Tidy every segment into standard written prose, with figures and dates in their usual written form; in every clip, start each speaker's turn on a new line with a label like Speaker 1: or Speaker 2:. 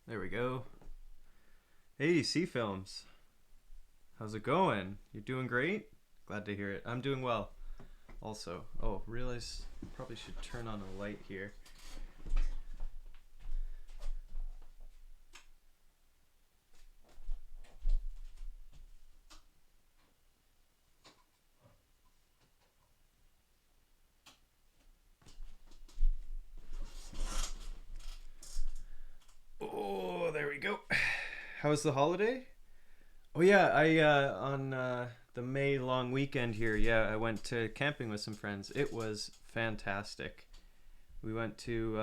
Speaker 1: There we go. Hey, C Films. How's it going? You're doing great? Glad to hear it. I'm doing well. Also, realize probably should turn on a light here. Oh, there we go. How was the holiday? Oh yeah, I on the May long weekend here. Yeah, I went to camping with some friends. It was fantastic. We went to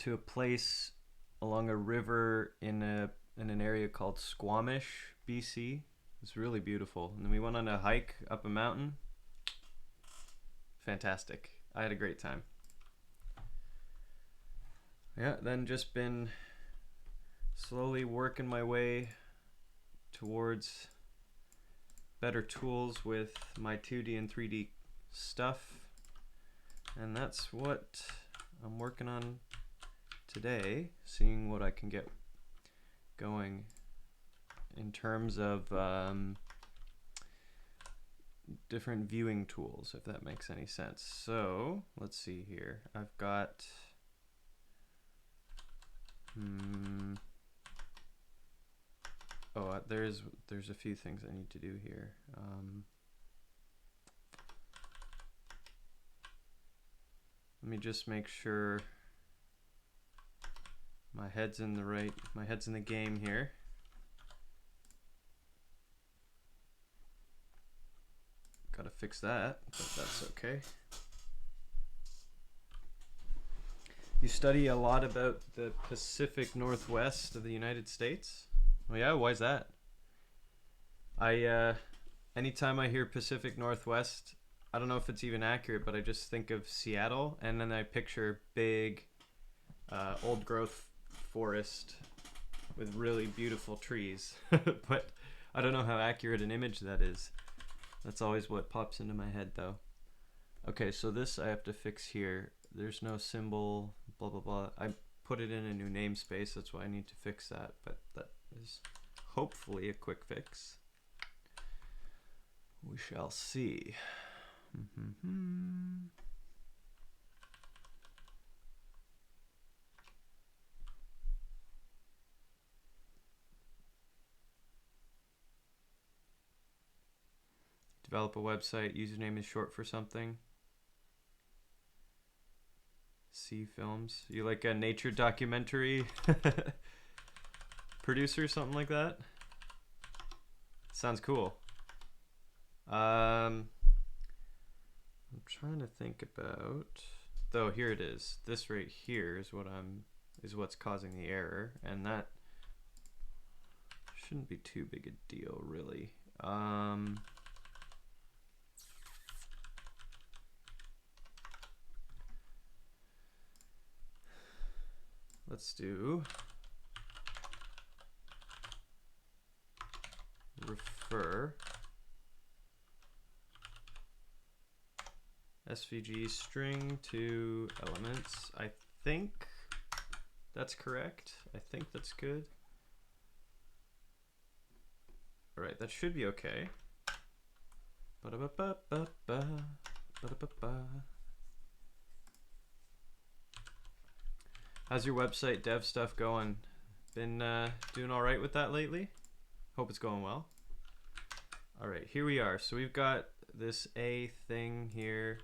Speaker 1: a place along a river in an area called Squamish, BC. It's really beautiful. And then we went on a hike up a mountain. Fantastic. I had a great time. Yeah, then just been slowly working my way towards better tools with my 2D and 3D stuff. And that's what I'm working on today, seeing what I can get going in terms of different viewing tools, if that makes any sense. So let's see here. I've got there's a few things I need to do here. Let me just make sure my head's in the game here. Gotta fix that, but that's okay. You study a lot about the Pacific Northwest of the United States? Oh yeah, why's that? Anytime I hear Pacific Northwest, I don't know if it's even accurate, but I just think of Seattle, and then I picture big, old growth forest with really beautiful trees. But I don't know how accurate an image that is. That's always what pops into my head, though. Okay, so this I have to fix here. There's no symbol, blah, blah, blah. I put it in a new namespace, that's why I need to fix that, but that is hopefully a quick fix. We shall see. Develop a website, username is short for something. C Films. You like a nature documentary producer, something like that? Sounds cool. I'm trying to think about. Though here it is. This right here is what's causing the error, and that shouldn't be too big a deal, really. Let's do refer SVG string to elements. I think that's correct. I think that's good. All right, that should be okay. How's your website dev stuff going? Been doing all right with that lately? Hope it's going well. All right, here we are. So we've got this A thing here.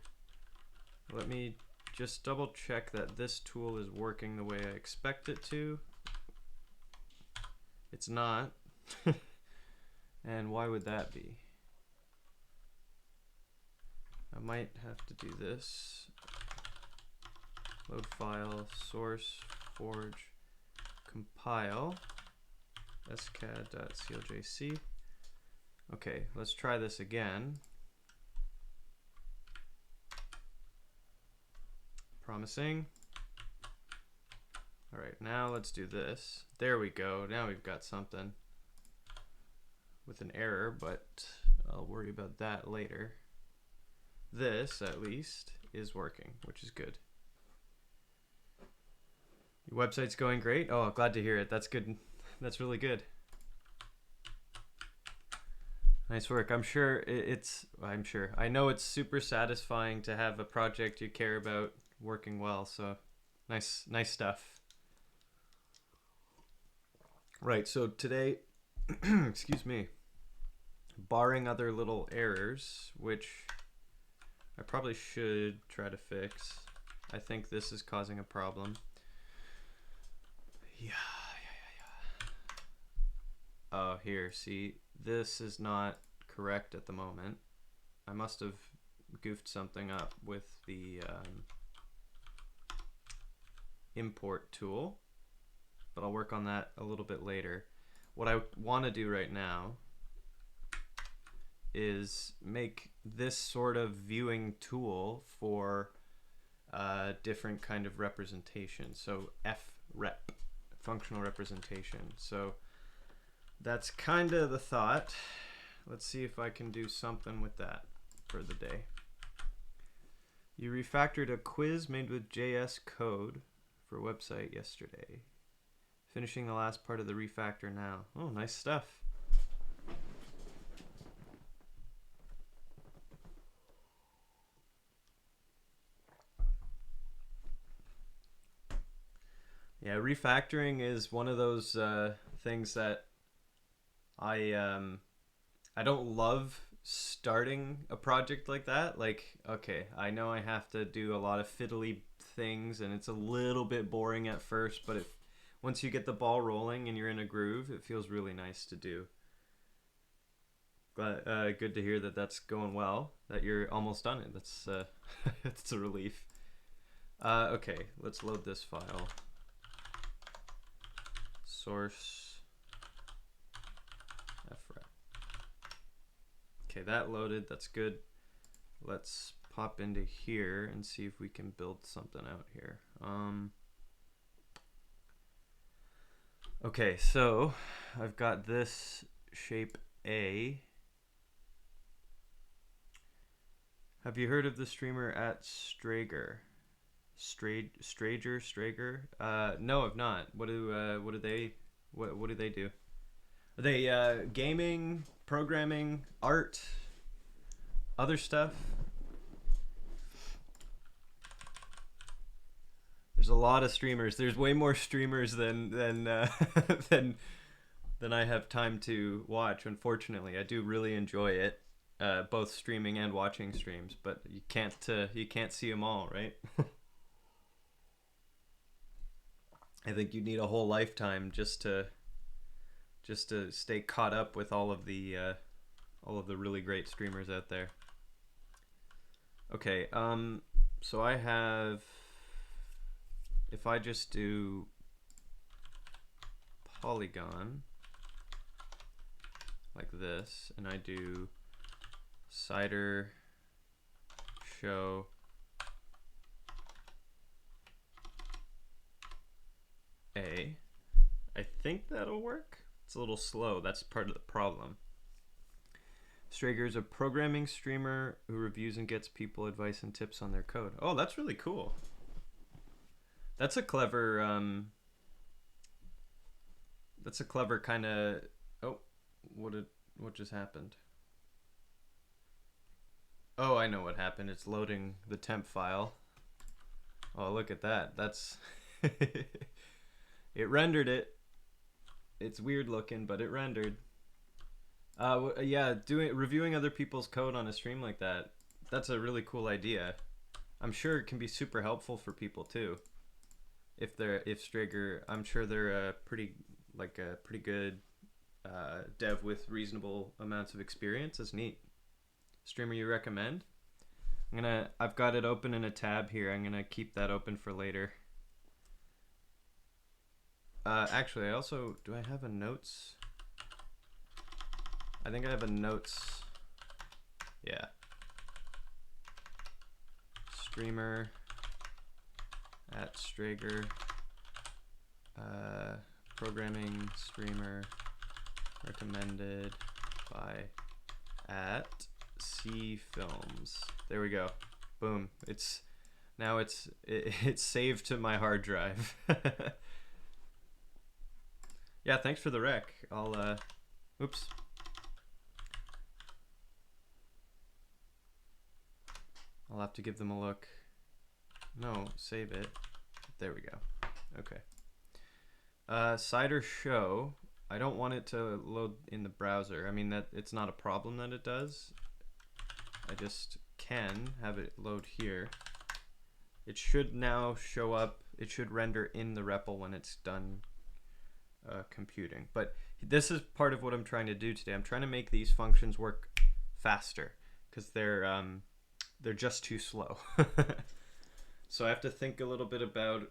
Speaker 1: Let me just double check that this tool is working the way I expect it to. It's not. And why would that be? I might have to do this. Load file, source, forge, compile, scad.cljc. Okay, let's try this again. Promising. All right, now let's do this. There we go. Now we've got something with an error, but I'll worry about that later. This, at least, is working, which is good. Your website's going great. Oh, glad to hear it. That's good. That's really good. Nice work. I'm sure I know it's super satisfying to have a project you care about working well. So nice stuff. Right. So today, excuse me, barring other little errors, which I probably should try to fix. I think this is causing a problem. Yeah. Oh, here, see, this is not correct at the moment. I must have goofed something up with the import tool, but I'll work on that a little bit later. What I want to do right now is make this sort of viewing tool for different kind of representation. So FREP, functional representation. So that's kind of the thought. Let's see if I can do something with that for the day. You refactored a quiz made with JS code for a website yesterday. Finishing the last part of the refactor now. Oh, nice stuff. Yeah, refactoring is one of those things that I don't love starting a project like that. Like, okay, I know I have to do a lot of fiddly things and it's a little bit boring at first, but once you get the ball rolling and you're in a groove, it feels really nice to do. Good to hear that that's going well, that you're almost done it. That's it's a relief. Okay, let's load this file. Source FREP. Okay, that loaded. That's good. Let's pop into here and see if we can build something out here. Okay, so I've got this shape A. Have you heard of the streamer at Strager? Strager? No, I've not. What do they do? Are they gaming, programming, art, other stuff? There's a lot of streamers. There's way more streamers than than I have time to watch. Unfortunately, I do really enjoy it, both streaming and watching streams. But you can't see them all, right? I think you need a whole lifetime just to stay caught up with all of the really great streamers out there. Okay, so I have, if I just do polygon like this, and I do cider show A, I think that'll work. It's a little slow. That's part of the problem. Strager's a programming streamer who reviews and gets people advice and tips on their code. Oh, that's really cool. That's a clever kind of, oh, what just happened? Oh, I know what happened. It's loading the temp file. Oh, look at that. That's it rendered it. It's weird looking, but it rendered. Yeah, reviewing other people's code on a stream like that, that's a really cool idea. I'm sure it can be super helpful for people too. If Strager, I'm sure they're a pretty good dev with reasonable amounts of experience. That's neat. Streamer you recommend? I've got it open in a tab here. I'm gonna keep that open for later. Actually, do I have a notes? I think I have a notes. Yeah. Streamer at Strager. Programming streamer recommended by at C Films. There we go. Boom. It's Now it's saved to my hard drive. Yeah, thanks for the rec. Oops. I'll have to give them a look. No, save it. There we go. Okay. Cider show. I don't want it to load in the browser. I mean, that it's not a problem that it does. I just can have it load here. It should now show up. It should render in the REPL when it's done computing. But this is part of what I'm trying to do today. I'm trying to make these functions work faster because they're just too slow. So I have to think a little bit about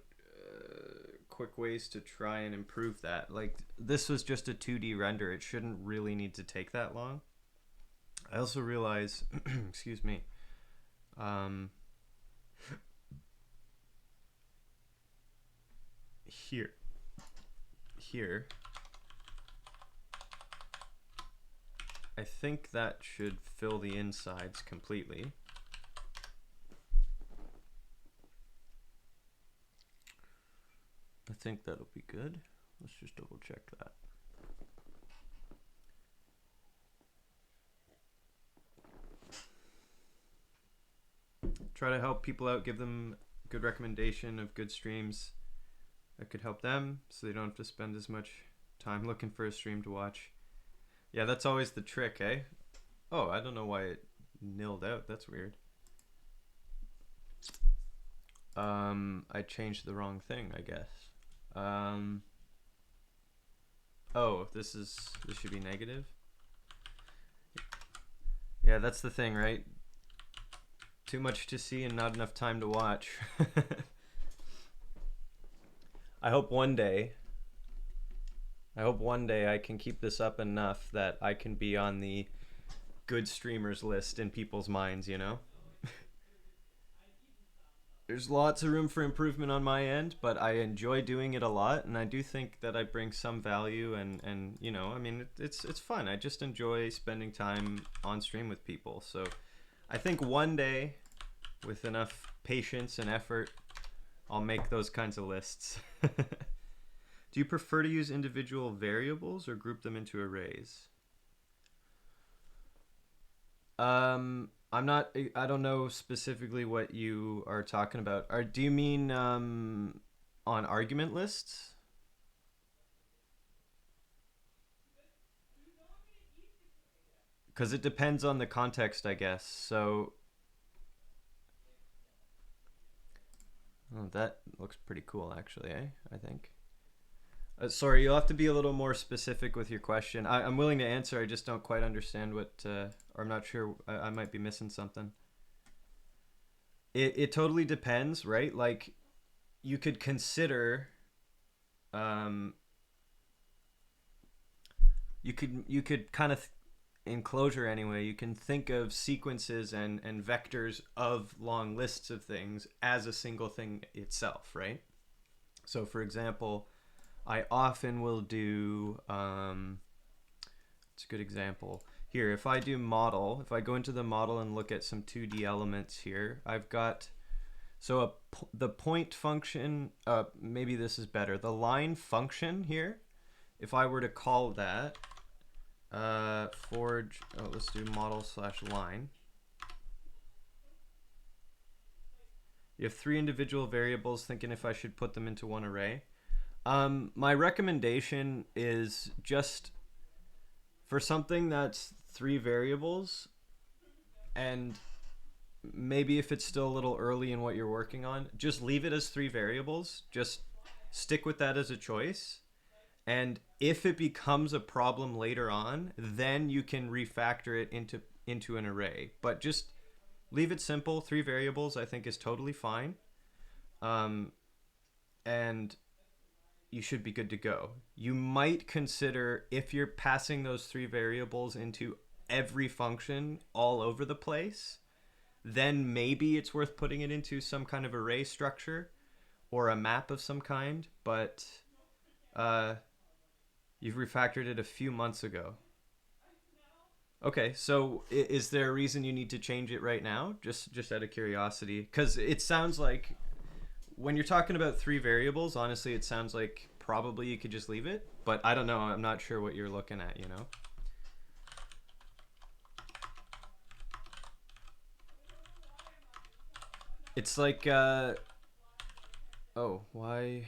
Speaker 1: quick ways to try and improve that. Like, this was just a 2D render. It shouldn't really need to take that long. I also realize, excuse me, here, I think that should fill the insides completely. I think that'll be good. Let's just double check that. Try to help people out, give them good recommendation of good streams that could help them so they don't have to spend as much time looking for a stream to watch. Yeah, that's always the trick, eh? Oh, I don't know why it nilled out. That's weird. I changed the wrong thing, I guess. Oh, this should be negative. Yeah, that's the thing, right? Too much to see and not enough time to watch. I hope one day I can keep this up enough that I can be on the good streamers list in people's minds, you know? There's lots of room for improvement on my end, but I enjoy doing it a lot, and I do think that I bring some value, and you know, I mean, it's fun. I just enjoy spending time on stream with people. So I think one day, with enough patience and effort, I'll make those kinds of lists. Do you prefer to use individual variables or group them into arrays? I don't know specifically what you are talking about. Do you mean on argument lists? Because it depends on the context, I guess. So, oh, that looks pretty cool, actually, eh? I think. Sorry, you'll have to be a little more specific with your question. I'm willing to answer. I just don't quite understand what, or I'm not sure. I might be missing something. It totally depends, right? Like, you could consider, you could kind of, in Clojure anyway, you can think of sequences and vectors of long lists of things as a single thing itself, right? So, for example, I often will do, it's a good example. Here, if I do model, if I go into the model and look at some 2D elements here, I've got, so the point function, maybe this is better. The line function here, if I were to call that, let's do model/line. You have 3 individual variables, thinking if I should put them into one array. My recommendation is just for something that's 3 variables, and maybe if it's still a little early in what you're working on, just leave it as 3 variables. Just stick with that as a choice. And if it becomes a problem later on, then you can refactor it into an array. But just leave it simple. 3 variables, I think, is totally fine. And you should be good to go. You might consider, if you're passing those 3 variables into every function all over the place, then maybe it's worth putting it into some kind of array structure or a map of some kind. But you've refactored it a few months ago. Okay, so is there a reason you need to change it right now? Just out of curiosity, because it sounds like when you're talking about three variables, honestly, it sounds like probably you could just leave it. But I don't know. I'm not sure what you're looking at. You know. It's like oh, why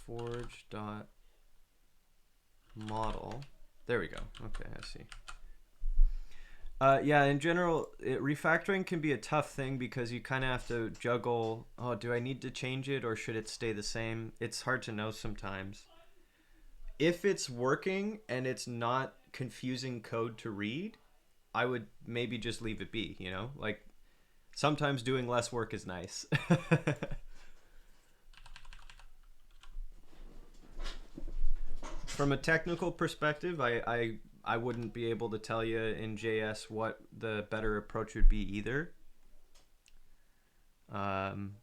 Speaker 1: forge dot model. There we go. Okay, I see. Yeah, in general, refactoring can be a tough thing because you kind of have to juggle. Oh, do I need to change it or should it stay the same? It's hard to know sometimes. If it's working and it's not confusing code to read, I would maybe just leave it be, you know? Like sometimes doing less work is nice. From a technical perspective, I wouldn't be able to tell you in JS what the better approach would be either. Um,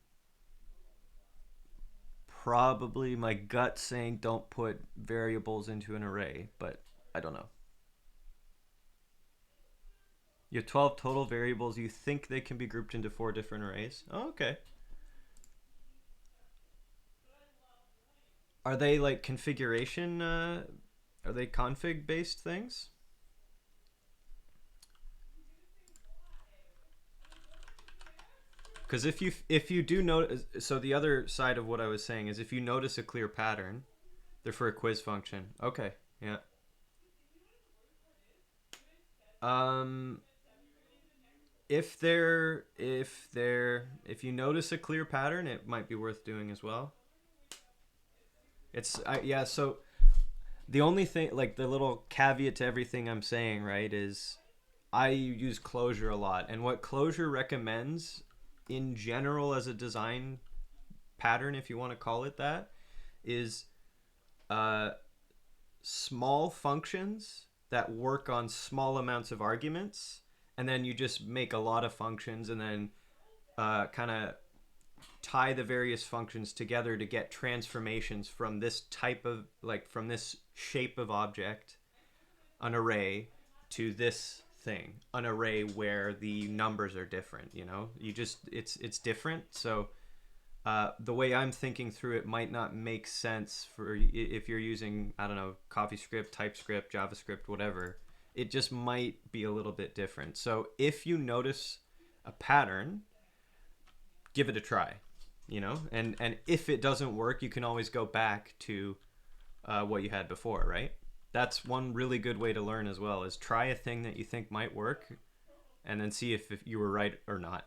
Speaker 1: Probably my gut saying don't put variables into an array, but I don't know. You have 12 total variables. You think they can be grouped into 4 different arrays? Oh, okay. Are they like configuration? Are they config based things? Because if you do notice, so the other side of what I was saying is if you notice a clear pattern, they're for a quiz function. Okay, yeah. Um, if you notice a clear pattern, it might be worth doing as well. Yeah. So the only thing, like the little caveat to everything I'm saying, right, is I use Clojure a lot, and what Clojure recommends in general as a design pattern, if you want to call it that, is uh, small functions that work on small amounts of arguments, and then you just make a lot of functions and then kind of tie the various functions together to get transformations from this type of, like, from this shape of object, an array, to this thing, an array where the numbers are different. You know, you just it's different. So the way I'm thinking through it might not make sense for if you're using, I don't know, CoffeeScript, TypeScript, JavaScript, whatever. It just might be a little bit different. So if you notice a pattern, give it a try, you know, and if it doesn't work, you can always go back to what you had before, right? That's one really good way to learn as well, is try a thing that you think might work and then see if you were right or not.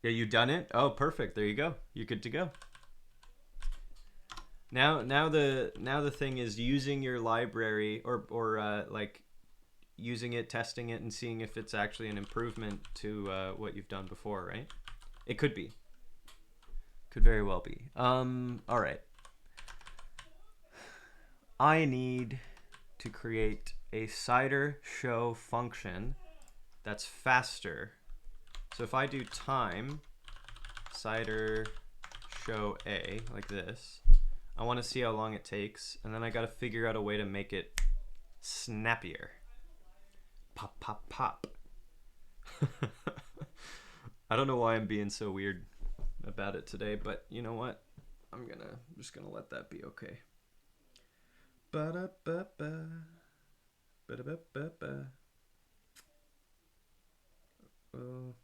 Speaker 1: Yeah, you done it? Oh, perfect. There you go. You're good to go. Now the thing is using your library or like using it, testing it, and seeing if it's actually an improvement to what you've done before, right? It could be. Could very well be. All right. I need to create a cider show function that's faster. So if I do time cider show a like this, I want to see how long it takes, and then I got to figure out a way to make it snappier. Pop, pop, pop. I don't know why I'm being so weird about it today, but you know what? I'm just gonna let that be okay. Ba-da-ba-ba. Ba-da-ba-ba-ba. Oh.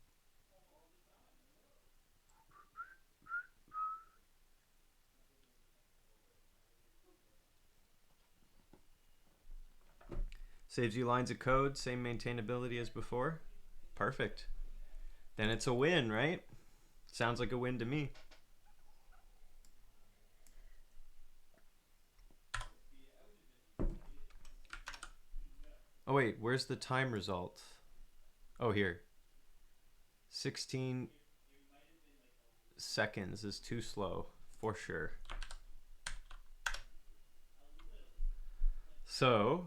Speaker 1: Saves you lines of code, same maintainability as before. Perfect. Then it's a win, right? Sounds like a win to me. Oh wait, where's the time result? Oh, here. 16 seconds is too slow, for sure. So,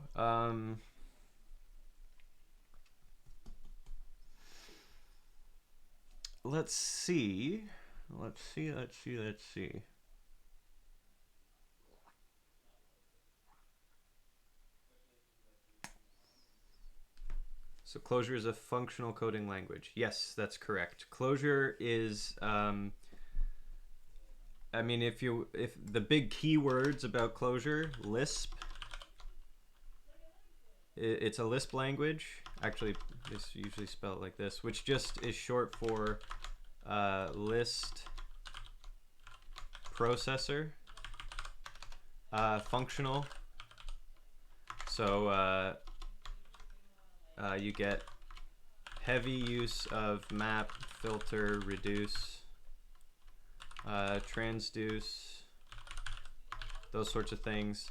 Speaker 1: let's see. Let's see. So Clojure is a functional coding language. Yes, that's correct. Clojure is, I mean, if the big keywords about Clojure, Lisp, it's a Lisp language. Actually, it's usually spelled like this, which just is short for list processor. Functional. So you get heavy use of map, filter, reduce, transduce, those sorts of things.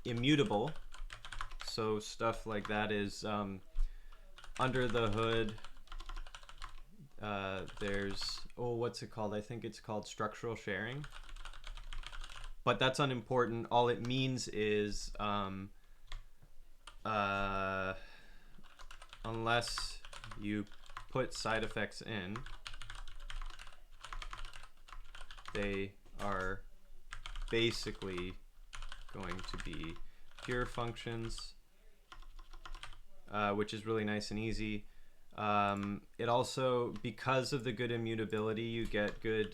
Speaker 1: Immutable. So stuff like that is under the hood. There's, what's it called? I think it's called structural sharing. But that's unimportant. All it means is unless you put side effects in, they are basically going to be pure functions, which is really nice and easy. It also, because of the good immutability, you get good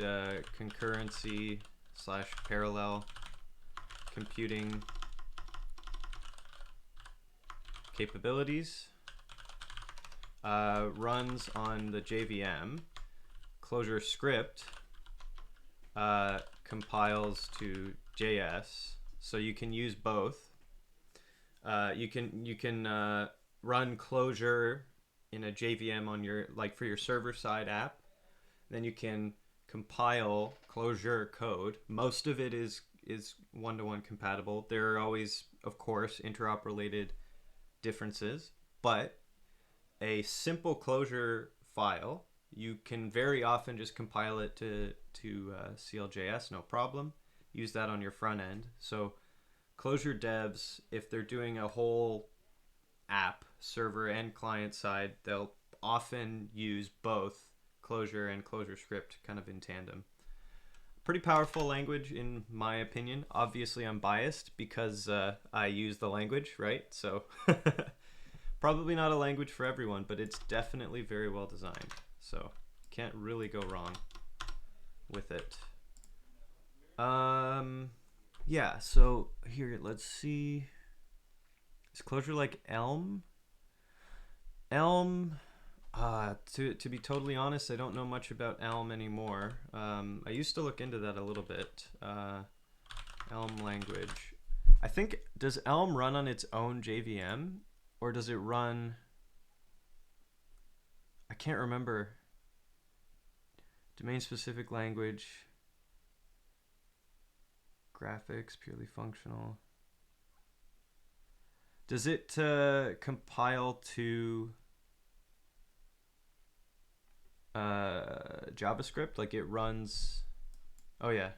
Speaker 1: concurrency / parallel computing capabilities. Runs on the JVM. Clojure script compiles to JS, so you can use both. You can run Clojure in a JVM on your, like, for your server side app. Then you can compile Clojure code. Most of it is one-to-one compatible. There are always, of course, interop-related differences, but a simple Clojure file, you can very often just compile it to CLJS, no problem. Use that on your front end. So Clojure devs, if they're doing a whole app, server and client side, they'll often use both Clojure and Clojure script kind of in tandem. Pretty powerful language in my opinion. Obviously I'm biased because I use the language, right? So probably not a language for everyone, but it's definitely very well designed. So can't really go wrong with it. Yeah, so here, let's see. Is Clojure like Elm? Elm, to be totally honest, I don't know much about Elm anymore. I used to look into that a little bit. Elm language. I think, does Elm run on its own JVM? Or does it run... I can't remember. Domain-specific language. Graphics, purely functional. Does it compile to JavaScript? Like it runs... Oh yeah.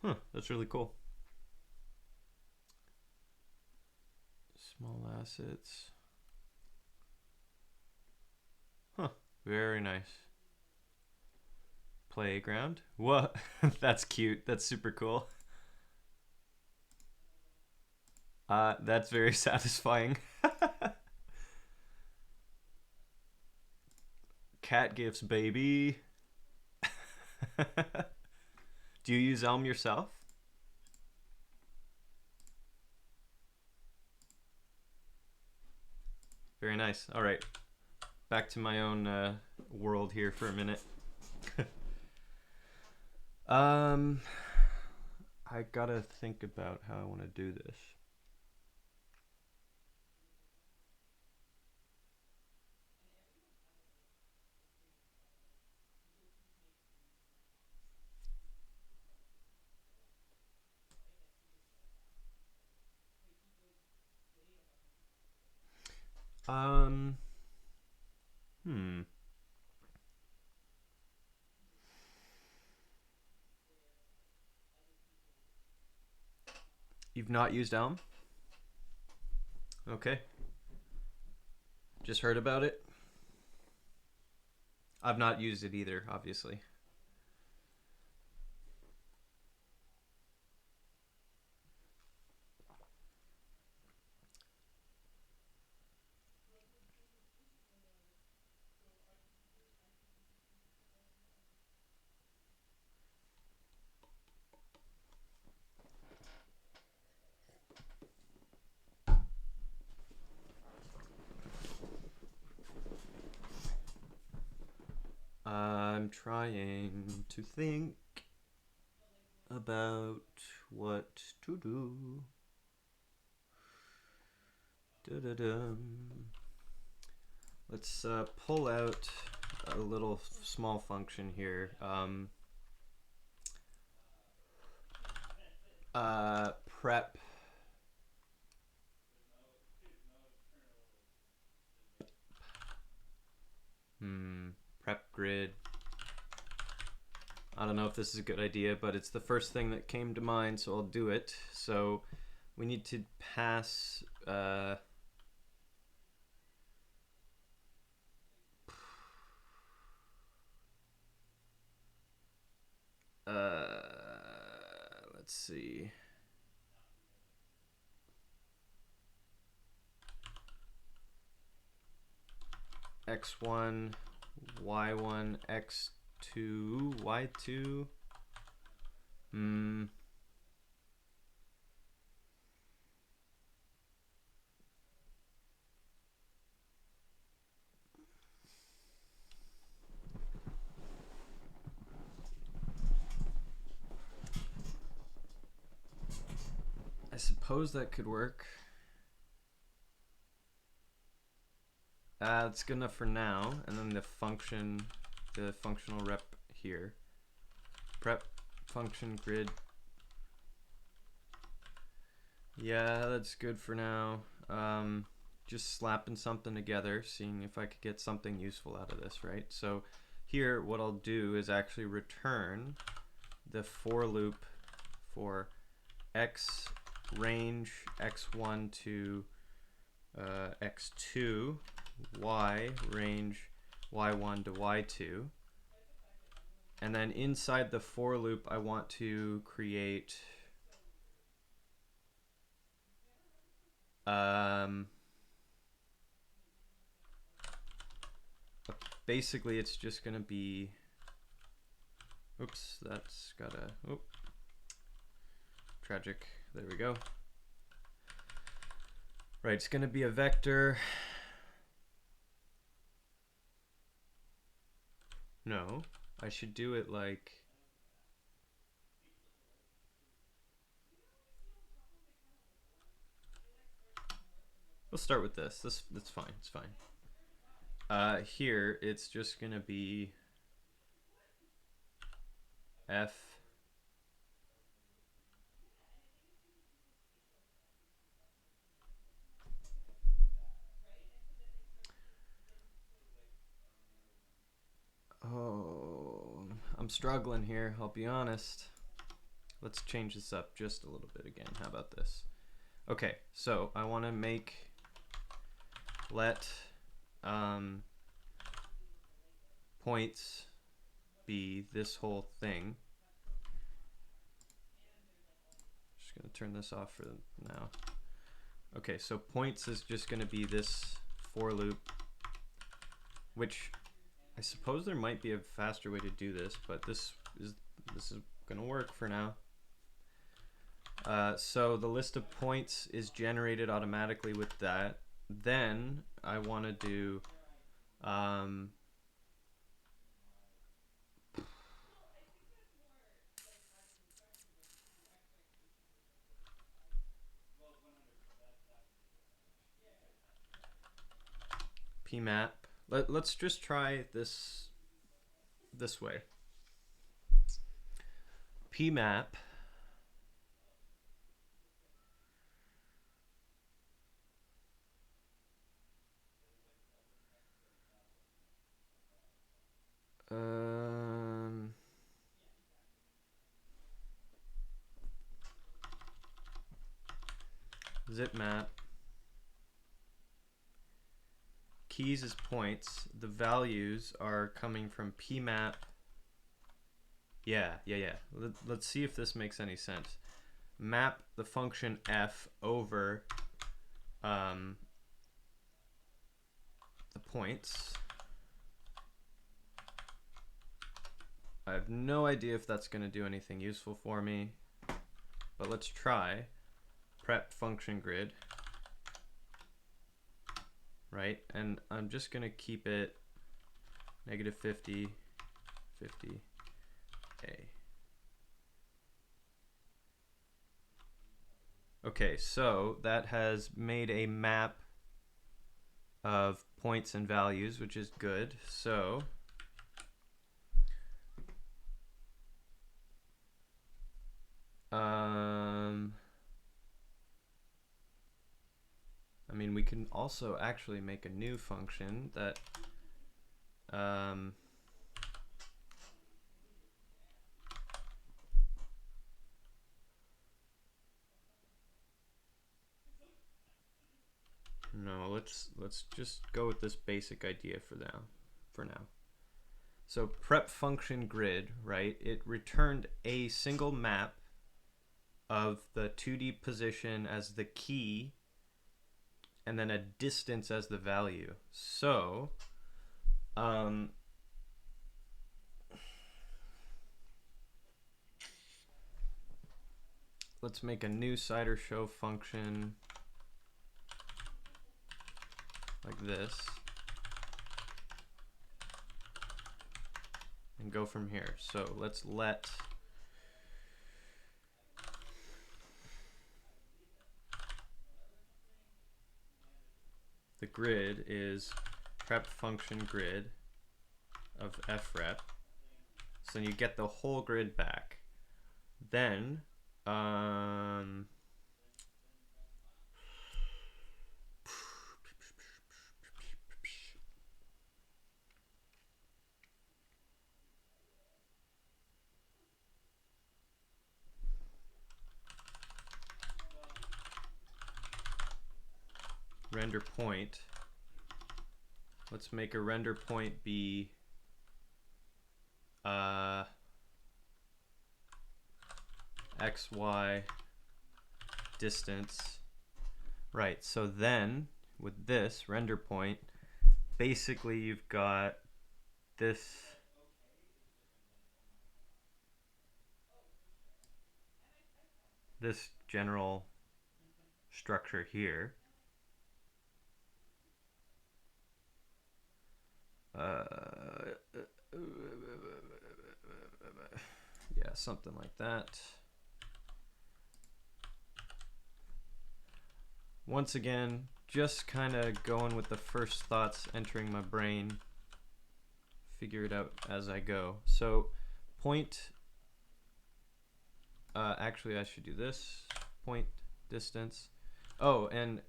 Speaker 1: Huh, that's really cool. Small assets. Huh, very nice. Playground. What? That's cute. That's super cool. That's very satisfying. Cat gifts, baby. Do you use Elm yourself? Very nice. All right. Back to my own world here for a minute. I gotta think about how I want to do this. Hmm. You've not used Elm? Okay. Just heard about it. I've not used it either, obviously. I'm trying to think about what to do. Da-da-dum. Let's pull out a little small function here. Prep prep grid. I don't know if this is a good idea, but it's the first thing that came to mind, so I'll do it. So we need to pass let's see. X1, Y1, X2, Y2. I suppose that could work. That's good enough for now. And then the functional rep here. Prep function grid. Yeah, that's good for now. Just slapping something together, seeing if I could get something useful out of this, right? So here, what I'll do is actually return the for loop for x range x1 to x2, y range y1 to y2. And then inside the for loop, I want to create basically it's just going to be, oops, that's gotta, oh, tragic, there we go. Right, it's going to be a vector. No, I should do it like, we'll start with this. That's fine, it's fine. Here, it's just going to be F I'm struggling here, I'll be honest. Let's change this up just a little bit again. How about this? Okay, so I want to let points be this whole thing. Just going to turn this off for now. Okay, so points is just going to be this for loop, which I suppose there might be a faster way to do this, but this is going to work for now. So the list of points is generated automatically with that. Then I want to do pmap. Let's just try this way. Pmap zip map keys is points. The values are coming from pmap. Yeah. Let's see if this makes any sense. Map the function f over the points. I have no idea if that's going to do anything useful for me, but let's try. Prep function grid, right? And I'm just going to keep it -50, 50A. Okay, so that has made a map of points and values, which is good. So I mean, we can also actually make a new function that no, let's just go with this basic idea for now. So prep function grid, right? It returned a single map of the 2D position as the key and then a distance as the value. So let's make a new cider show function like this and go from here. So let's let the grid is prep function grid of FREP. So you get the whole grid back. Then render point. Let's make a render point be XY distance. Right, so then with this render point, basically you've got this general structure here. Yeah, something like that. Once again, just kind of going with the first thoughts entering my brain. Figure it out as I go. So point, actually I should do this, point distance. Oh, and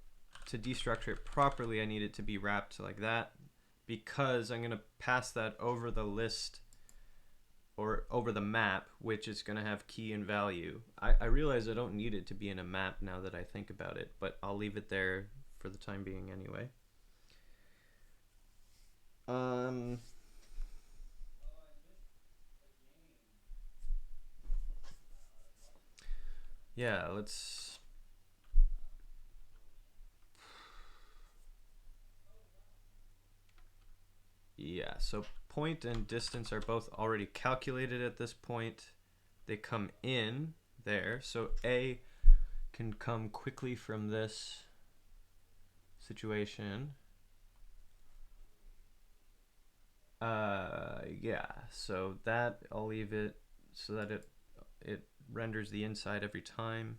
Speaker 1: to destructure it properly, I need it to be wrapped like that, because I'm going to pass that over the list or over the map, which is going to have key and value. I realize I don't need it to be in a map now that I think about it, but I'll leave it there for the time being anyway. Yeah, let's... Yeah, so point and distance are both already calculated at this point. They come in there, so A can come quickly from this situation. Yeah, so that I'll leave it so that it renders the inside every time.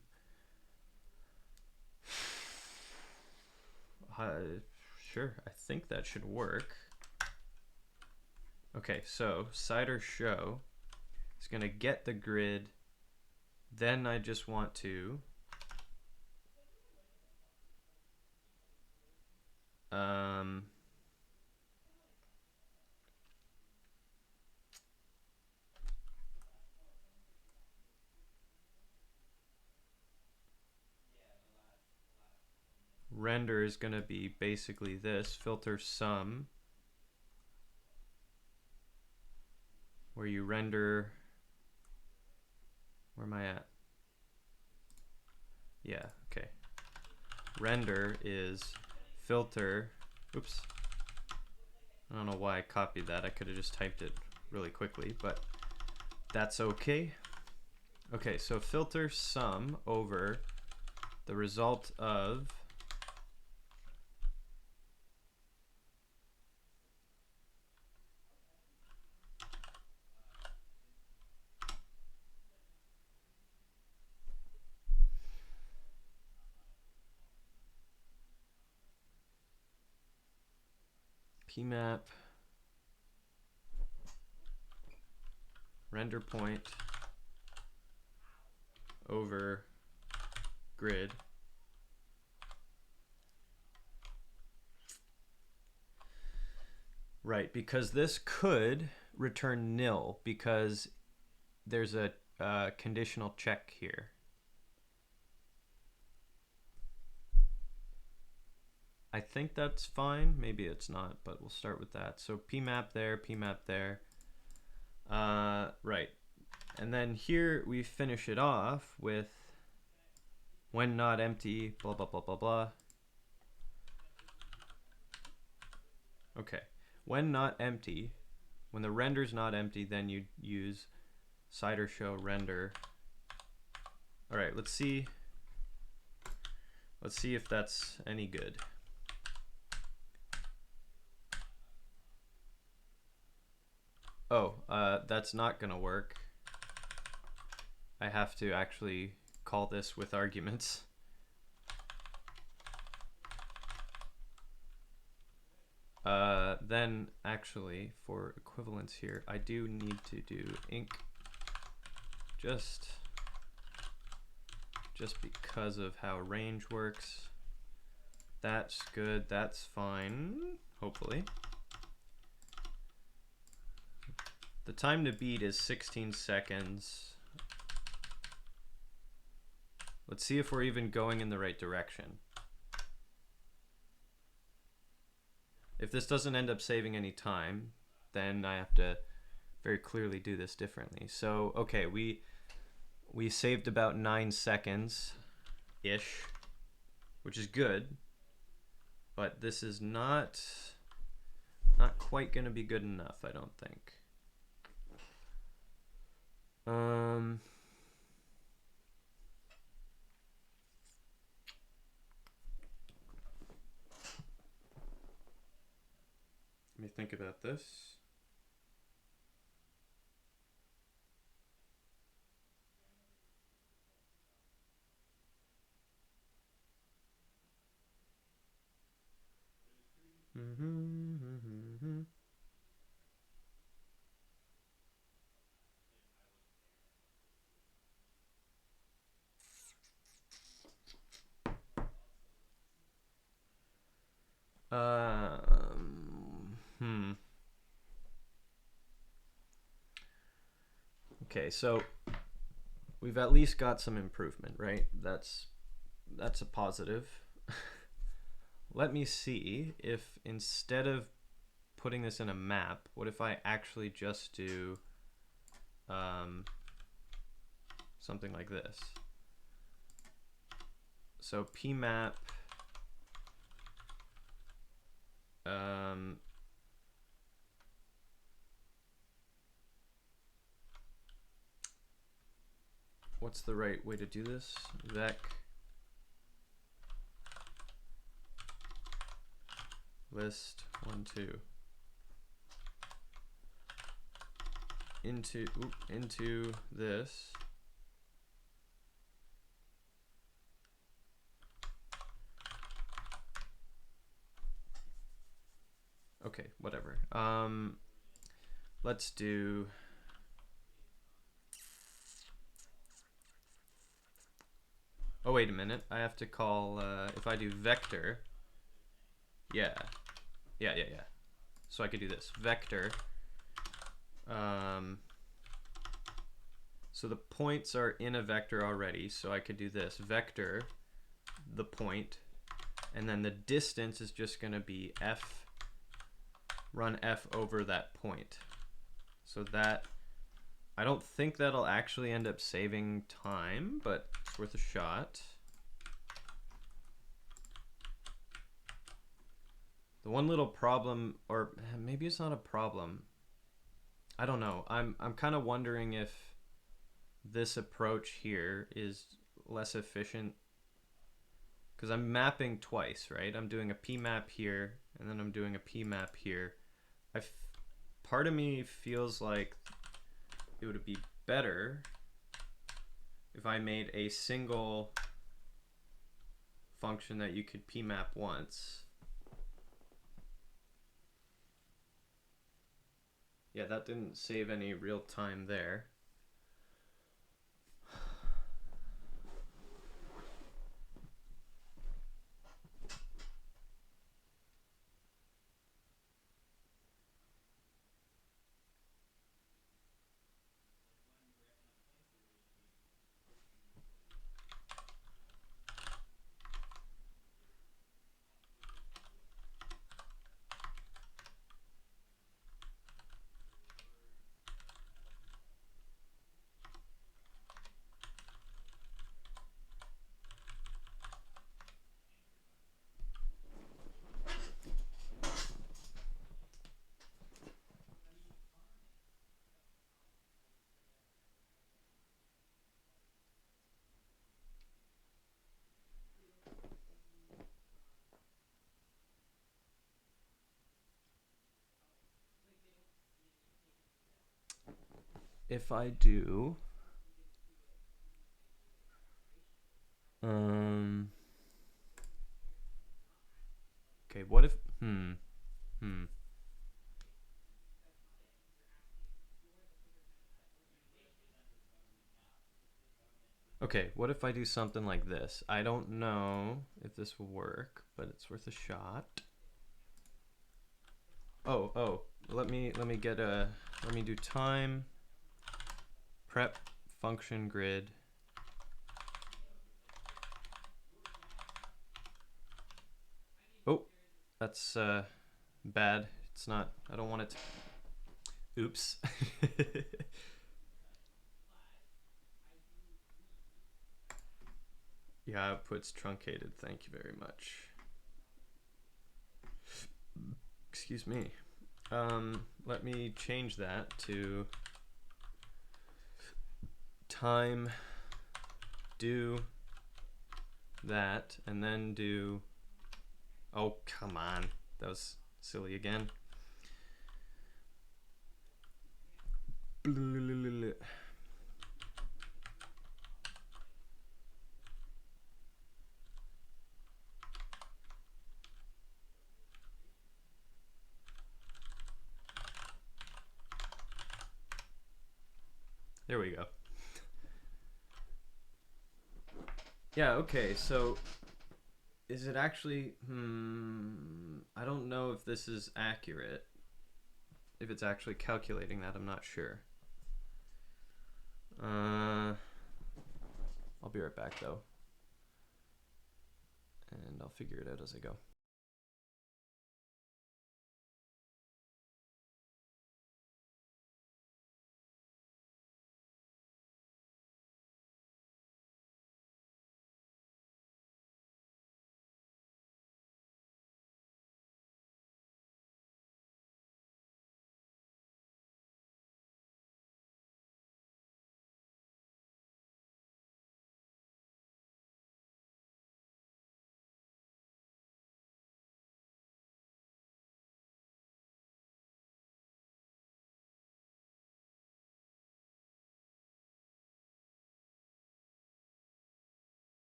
Speaker 1: Sure, I think that should work. Okay, so cider show is going to get the grid. Then I just want to render is going to be basically this, filter sum, where you render, where am I at? Yeah, okay. Render is filter, oops. I don't know why I copied that. I could have just typed it really quickly, but that's okay. Okay, so filter sum over the result of pmap render point over grid. Right, because this could return nil because there's a conditional check here. I think that's fine. Maybe it's not, but we'll start with that. So pmap there, pmap there. Right. And then here we finish it off with when not empty, blah, blah, blah, blah, blah. Okay. When not empty, when the render's not empty, then you use cider show render. All right, let's see. Let's see if that's any good. Oh, that's not gonna work. I have to actually call this with arguments. Then actually for equivalence here, I do need to do inc just because of how range works. That's good, that's fine, hopefully. The time to beat is 16 seconds. Let's see if we're even going in the right direction. If this doesn't end up saving any time, then I have to very clearly do this differently. So, okay, we saved about 9 seconds-ish, which is good, but this is not quite gonna be good enough, I don't think. Let me think about this. Okay, so we've at least got some improvement, right? That's a positive. Let me see if instead of putting this in a map, what if I actually just do something like this? So pmap what's the right way to do this? Vec list 1 2 into this. Okay, whatever. Let's do oh, wait a minute. I have to call if I do vector. Yeah. So I could do this. Vector. So the points are in a vector already, so I could do this. Vector the point, and then the distance is just going to be f, run f over that point. So that, I don't think that'll actually end up saving time, but it's worth a shot. The one little problem, or maybe it's not a problem, I don't know. I'm kind of wondering if this approach here is less efficient, because I'm mapping twice, right? I'm doing a pmap here, and then I'm doing a pmap here. Part of me feels like it would be better if I made a single function that you could pmap once. Yeah, that didn't save any real time there. If I do, okay, what if, Okay, what if I do something like this? I don't know if this will work, but it's worth a shot. Oh, let me do time prep function grid. Oh, that's bad. It's not, I don't want it to, oops. Yeah, output's truncated. Thank you very much. Excuse me. Let me change that to time do that and then do, oh, come on. That was silly again. There we go. Yeah, okay, so is it actually, I don't know if this is accurate. If it's actually calculating that, I'm not sure. I'll be right back though. And I'll figure it out as I go.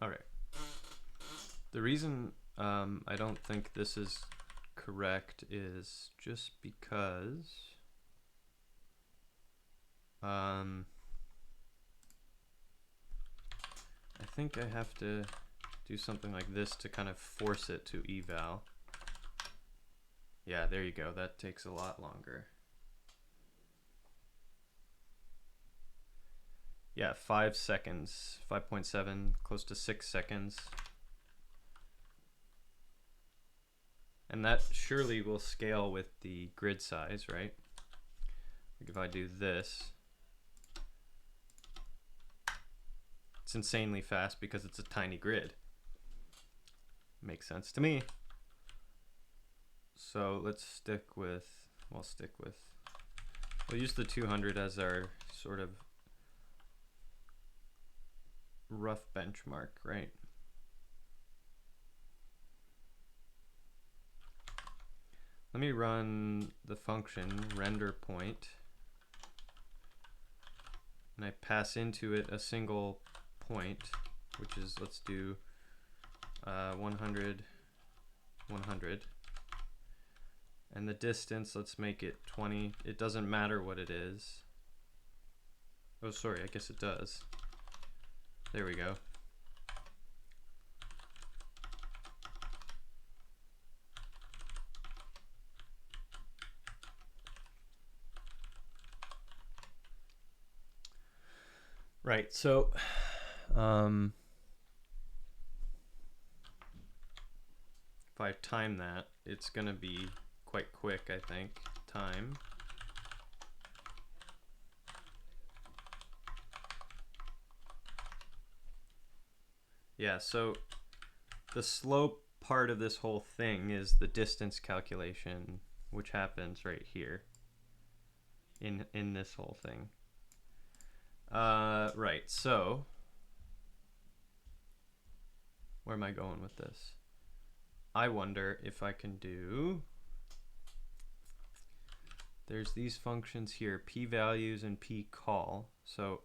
Speaker 1: All right. The reason I don't think this is correct is just because I think I have to do something like this to kind of force it to eval. Yeah, there you go. That takes a lot longer. Yeah, 5 seconds, 5.7, close to 6 seconds. And that surely will scale with the grid size, right? Like if I do this, it's insanely fast because it's a tiny grid. Makes sense to me. So let's stick with, we'll use the 200 as our sort of rough benchmark, right? Let me run the function render point, and I pass into it a single point, which is, let's do 100, 100. And the distance, let's make it 20. It doesn't matter what it is. Oh, sorry, I guess it does. There we go. Right, so if I time that, it's gonna be quite quick, I think. Time. Yeah, so the slow part of this whole thing is the distance calculation, which happens right here in this whole thing. Right, so where am I going with this? I wonder if I can do, there's these functions here, p-values and p-call. So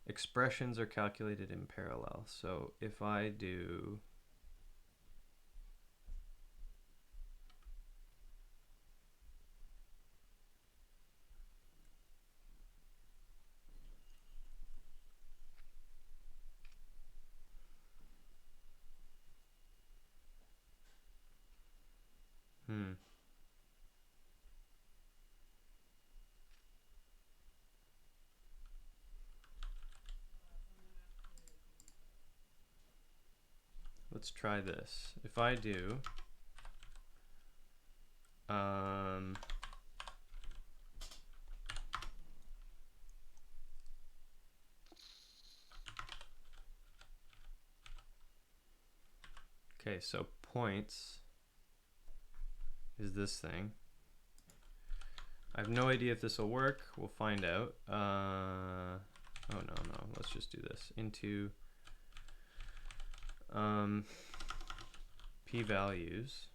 Speaker 1: expressions are calculated in parallel. So if I do let's try this. If I do okay, so points is this thing. I have no idea if this will work. We'll find out. Oh no, let's just do this. Into p-values.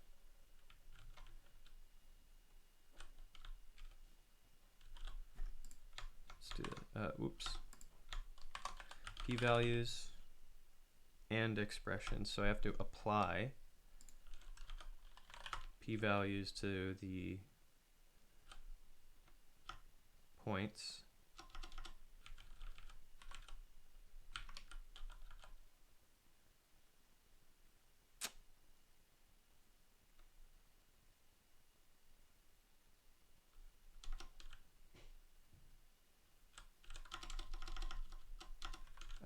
Speaker 1: Let's do that. Whoops. P-values and expressions. So I have to apply p-values to the points.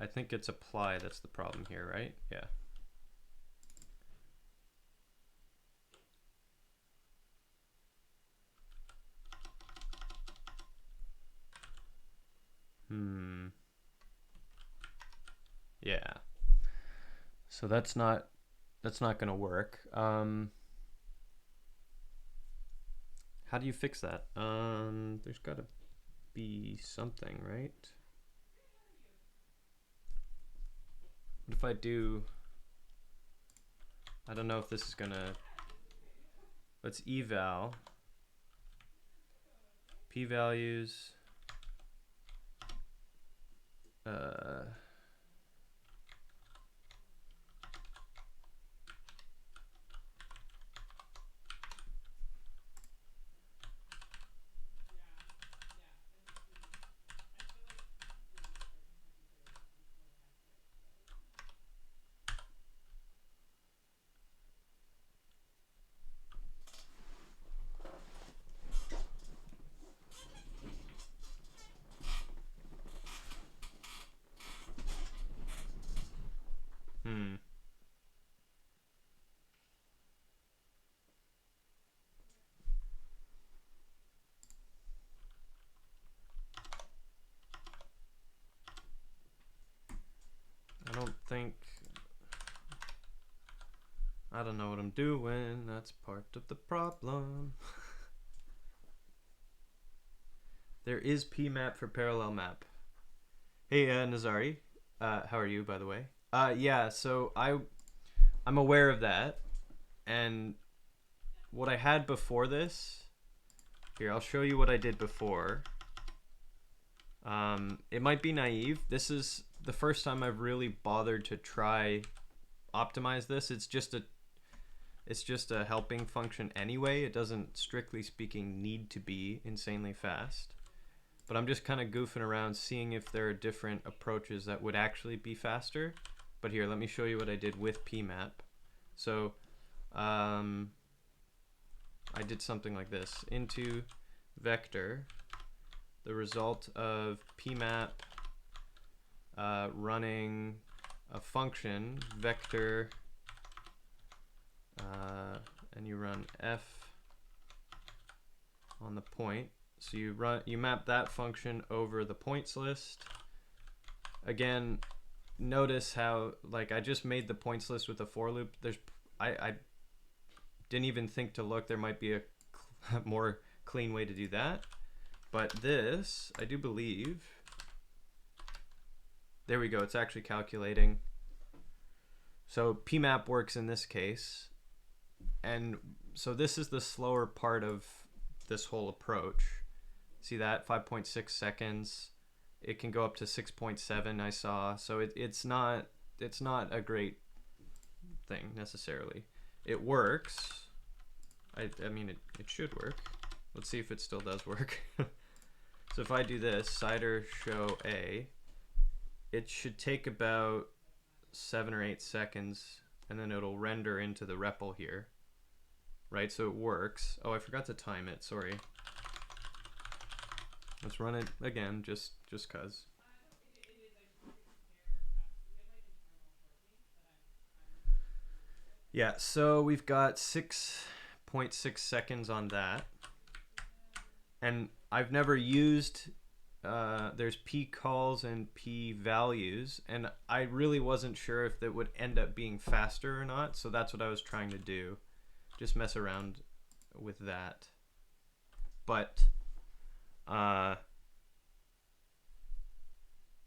Speaker 1: I think it's apply that's the problem here, right? Yeah. Yeah. So that's not gonna work. How do you fix that? There's gotta be something, right? What if I do, I don't know if this is gonna, let's eval p-values think I don't know what I'm doing. That's part of the problem. There is PMAP for parallel map. Hey, Nazari. How are you, by the way? Yeah, so I'm aware of that. And what I had before this, here, I'll show you what I did before. It might be naive. This is the first time I've really bothered to try optimize this. It's just a helping function anyway. It doesn't, strictly speaking, need to be insanely fast. But I'm just kind of goofing around, seeing if there are different approaches that would actually be faster. But here, let me show you what I did with PMAP. So I did something like this. Into vector, the result of PMAP running a function, vector, and you run f on the point. So you map that function over the points list. Again, notice how, like, I just made the points list with a for loop. I didn't even think to look. There might be a more clean way to do that. But this, I do believe, there we go. It's actually calculating. So PMAP works in this case. And so this is the slower part of this whole approach. See that? 5.6 seconds. It can go up to 6.7, I saw. So it's not a great thing necessarily. It works. I mean, it should work. Let's see if it still does work. So if I do this, cider show A, it should take about 7 or 8 seconds, and then it'll render into the REPL here. Right, so it works. Oh, I forgot to time it, sorry. Let's run it again, just cause. Yeah, so we've got 6.6 seconds on that. And I've never used, there's P calls and P values, and I really wasn't sure if that would end up being faster or not, so that's what I was trying to do. Just mess around with that. But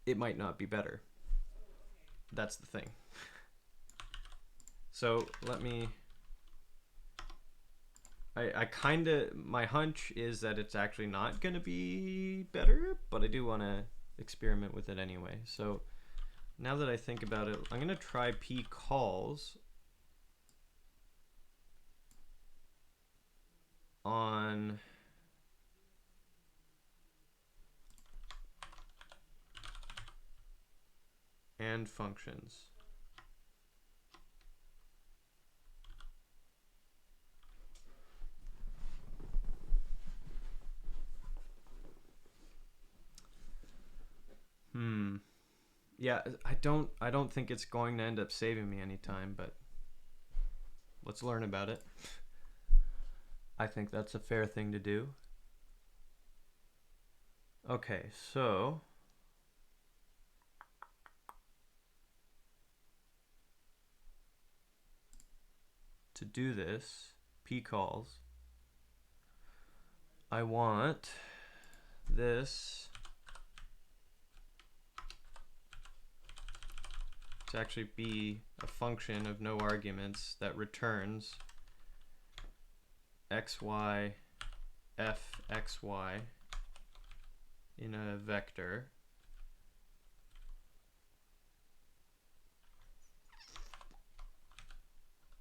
Speaker 1: it might not be better. That's the thing. So let me, I kind of, my hunch is that it's actually not going to be better, but I do want to experiment with it anyway. So now that I think about it, I'm going to try P calls on and functions. Yeah, I don't think it's going to end up saving me any time, but let's learn about it. I think that's a fair thing to do. Okay, so to do this, P calls, I want this to actually be a function of no arguments that returns xy f xy in a vector.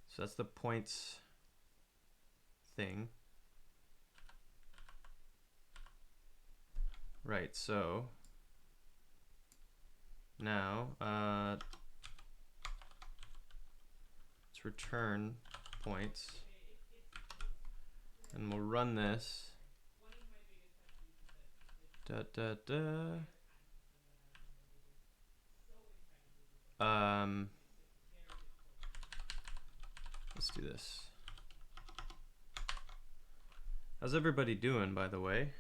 Speaker 1: So that's the points thing. Right, so now let's return points, and we'll run this. Let's do this. How's everybody doing, by the way?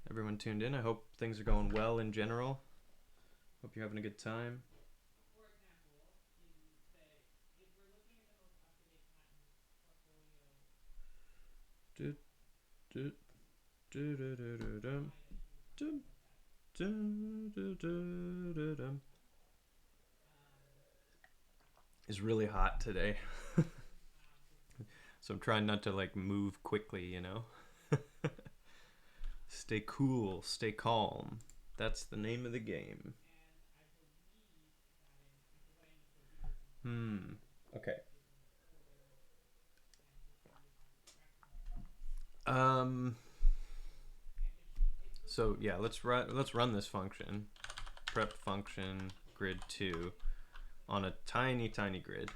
Speaker 1: Everyone tuned in? I hope things are going well in general. Hope you're having a good time. Do, do, do, do, do, do, dum, dum, dum, do, do, do, dum. It's really hot today. So I'm trying not to like move quickly, you know? Stay cool, stay calm. That's the name of the game. Okay. Um so yeah, let's run this function. Prep function grid 2 on a tiny grid.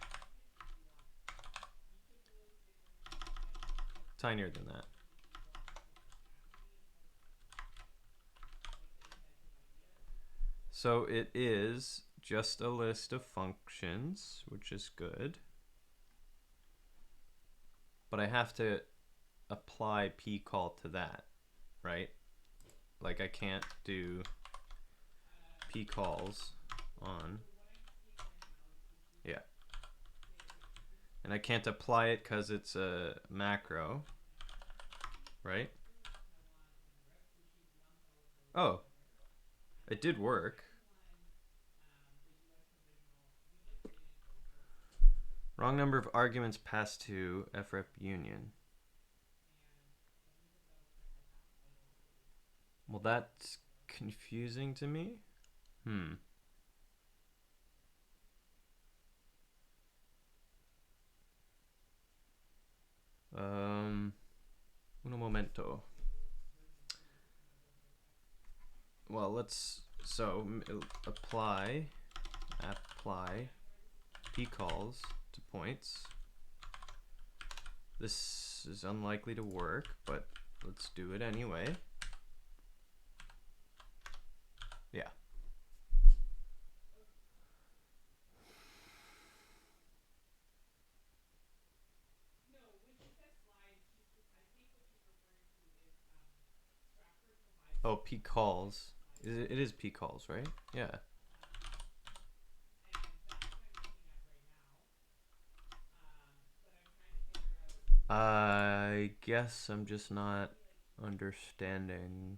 Speaker 1: Tinier than that. So it is just a list of functions, which is good. But I have to apply pcall to that, right? Like I can't do pcalls on, yeah. And I can't apply it because it's a macro, right? Oh, it did work. Wrong number of arguments passed to FREP union. Well, that's confusing to me. Un momento. Well, apply pcalls to points. This is unlikely to work, but let's do it anyway. Yeah. Oh, pcalls. It is pcalls, right? Yeah. I guess I'm just not understanding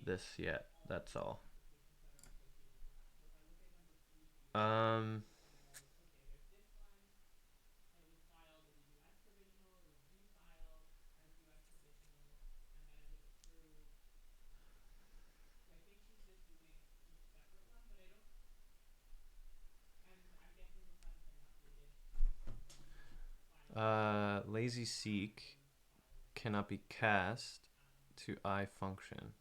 Speaker 1: this yet. That's all. Lazy seek cannot be cast to I function.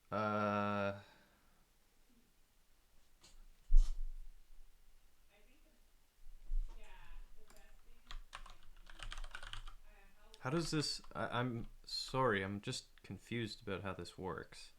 Speaker 1: How does this? I'm sorry, I'm just confused about how this works.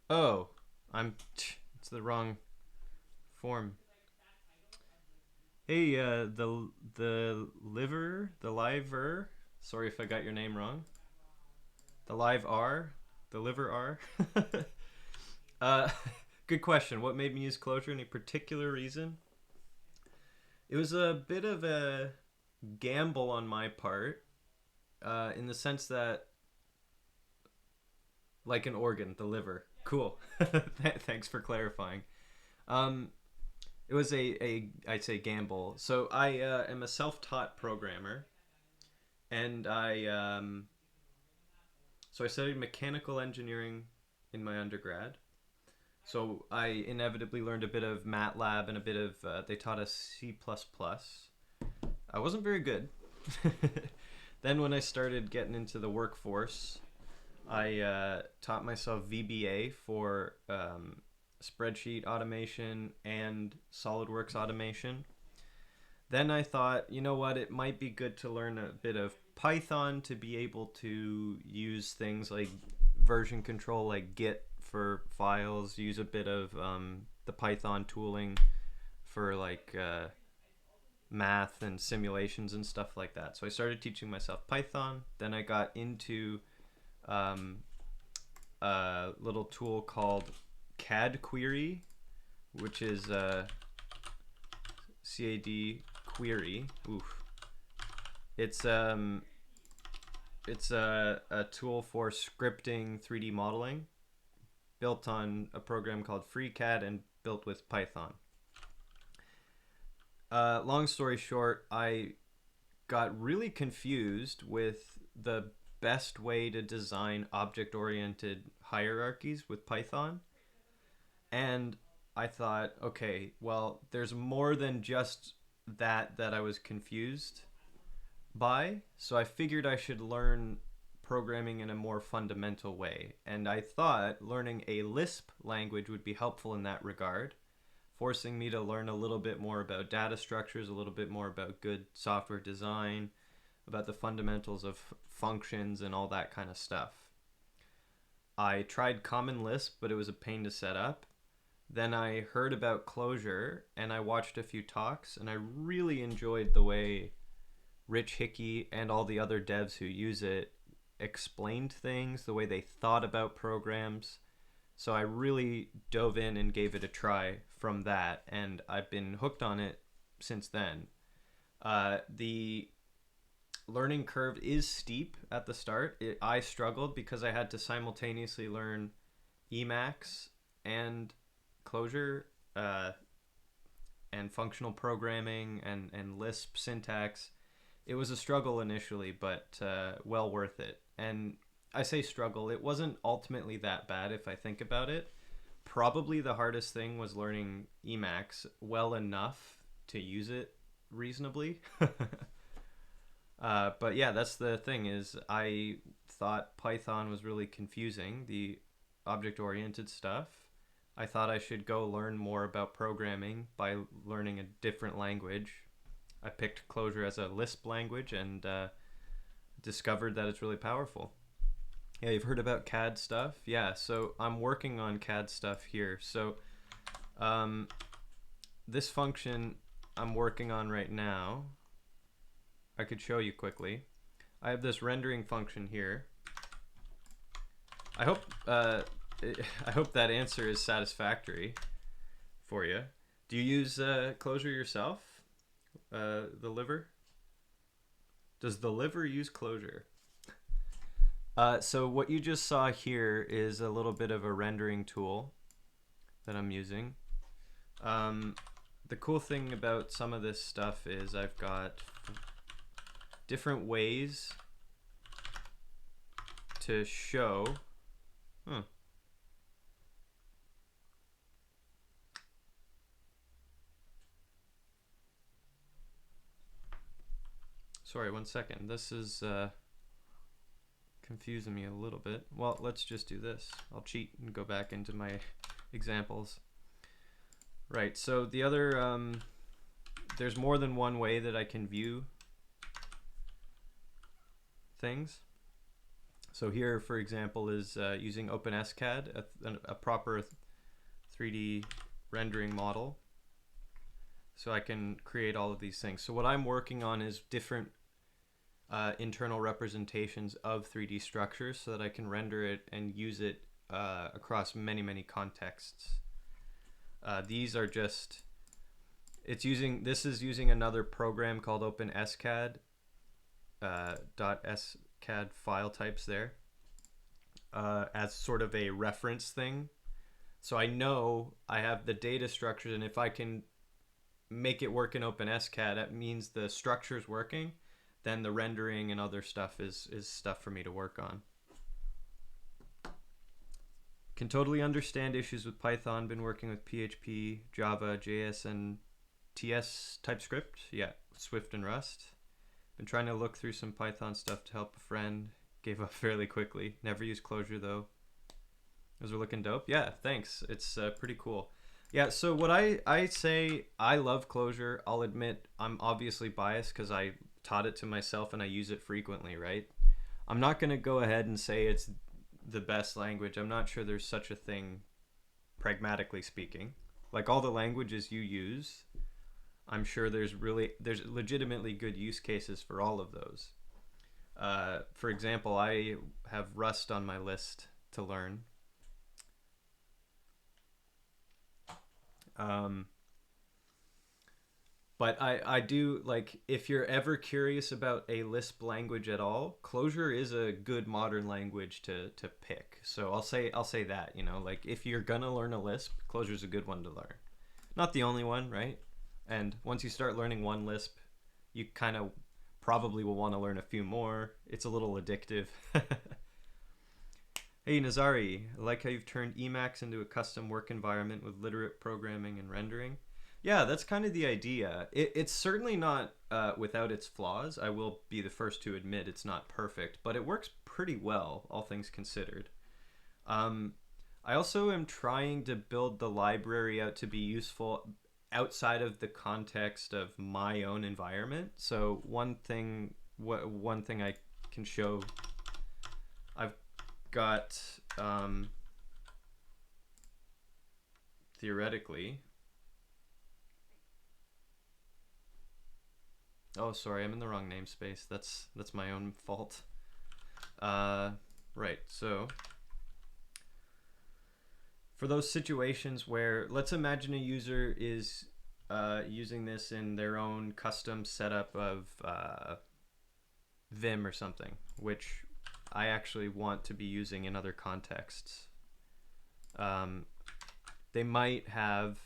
Speaker 1: Oh, it's the wrong form. Hey, the liver. Sorry if I got your name wrong. The live R, the liver R. Good question. What made me use Clojure? Any particular reason? It was a bit of a gamble on my part, in the sense that, like an organ, the liver. Cool. Thanks for clarifying. It was I'd say gamble. So I am a self-taught programmer, and so I studied mechanical engineering in my undergrad. So I inevitably learned a bit of MATLAB and a bit of they taught us C++. I wasn't very good. Then when I started getting into the workforce, I taught myself VBA for spreadsheet automation and SolidWorks automation. Then I thought, you know what, it might be good to learn a bit of Python to be able to use things like version control, like Git for files, use a bit of the Python tooling for like math and simulations and stuff like that. So I started teaching myself Python. Then I got into um, a little tool called CAD Query, which is CAD Query. Oof. It's a tool for scripting 3D modeling, built on a program called FreeCAD and built with Python. Long story short, I got really confused with the best way to design object-oriented hierarchies with Python. And I thought, okay, well, there's more than just that I was confused by. So I figured I should learn programming in a more fundamental way. And I thought learning a Lisp language would be helpful in that regard, forcing me to learn a little bit more about data structures, a little bit more about good software design, about the fundamentals of functions and all that kind of stuff. I tried Common Lisp, but it was a pain to set up. Then I heard about Clojure and I watched a few talks, and I really enjoyed the way Rich Hickey and all the other devs who use it explained things, the way they thought about programs. So I really dove in and gave it a try from that, and I've been hooked on it since then. The learning curve is steep at the start. I struggled because I had to simultaneously learn Emacs and Clojure and functional programming and Lisp syntax. It was a struggle initially, but well worth it. And I say struggle, it wasn't ultimately that bad if I think about it. Probably the hardest thing was learning Emacs well enough to use it reasonably. But yeah, that's the thing, is I thought Python was really confusing, the object-oriented stuff. I thought I should go learn more about programming by learning a different language. I picked Clojure as a Lisp language and discovered that it's really powerful. Yeah, you've heard about CAD stuff? Yeah, so I'm working on CAD stuff here. So this function I'm working on right now, I could show you quickly. I have this rendering function here. I hope that answer is satisfactory for you. Do you use Clojure yourself? The liver? Does the liver use Clojure? So what you just saw here is a little bit of a rendering tool that I'm using. The cool thing about some of this stuff is I've got different ways to show. Sorry, 1 second. This is confusing me a little bit. Well, let's just do this. I'll cheat and go back into my examples. Right, so the other, there's more than one way that I can view things. So here, for example, is using OpenSCAD, a proper 3D rendering model. So I can create all of these things. So what I'm working on is different internal representations of 3D structures so that I can render it and use it across many, many contexts. These are just, this is using another program called OpenSCAD, .scad file types there, as sort of a reference thing. So I know I have the data structures, and if I can make it work in OpenSCAD, that means the structure's working, then the rendering and other stuff is stuff for me to work on. Can totally understand issues with Python. Been working with PHP, Java, JS, and TS TypeScript. Yeah, Swift and Rust. Been trying to look through some Python stuff to help a friend. Gave up fairly quickly. Never used Clojure though. Those are looking dope. Yeah, thanks. It's pretty cool. Yeah, so what I say, I love Clojure. I'll admit I'm obviously biased because I taught it to myself and I use it frequently, right? I'm not going to go ahead and say it's the best language. I'm not sure there's such a thing, pragmatically speaking. Like all the languages you use, I'm sure there's legitimately good use cases for all of those. For example, I have Rust on my list to learn. But I do like, if you're ever curious about a Lisp language at all, Clojure is a good modern language to pick. So I'll say that, you know, like if you're gonna learn a Lisp, Clojure's a good one to learn. Not the only one, right? And once you start learning one Lisp, you kind of probably will want to learn a few more. It's a little addictive. Hey Nazari, I like how you've turned Emacs into a custom work environment with literate programming and rendering. Yeah, that's kind of the idea. It's certainly not without its flaws. I will be the first to admit it's not perfect, but it works pretty well, all things considered. I also am trying to build the library out to be useful outside of the context of my own environment. So one thing I can show, I've got theoretically. Oh, sorry, I'm in the wrong namespace. That's my own fault. Right, so for those situations where, let's imagine a user is using this in their own custom setup of Vim or something, which I actually want to be using in other contexts. They might have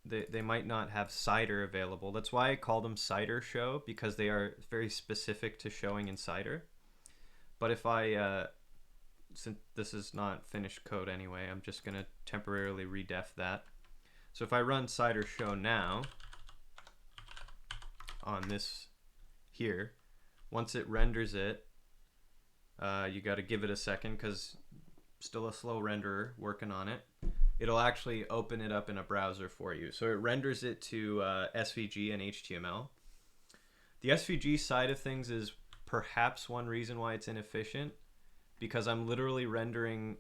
Speaker 1: they might not have Cider available. That's why I call them Cider Show, because they are very specific to showing in Cider. But if I, since this is not finished code anyway, I'm just going to temporarily redef that. So if I run Cider Show now on this here, once it renders it, you got to give it a second because still a slow renderer working on it. It'll actually open it up in a browser for you. So it renders it to SVG and HTML. The SVG side of things is perhaps one reason why it's inefficient, because I'm literally rendering,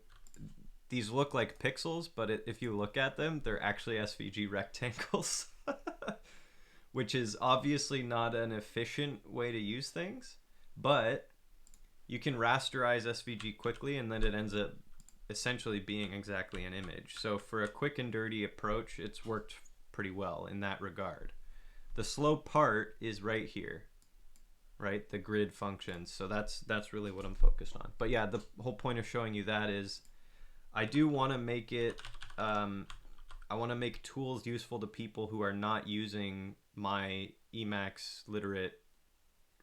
Speaker 1: these look like pixels, but if you look at them, they're actually SVG rectangles, which is obviously not an efficient way to use things, but you can rasterize SVG quickly and then it ends up essentially being exactly an image. So for a quick and dirty approach, it's worked pretty well in that regard. The slow part is right here, right? The grid functions. So that's really what I'm focused on. But yeah, the whole point of showing you that is I do want to make it, I want to make tools useful to people who are not using my Emacs literate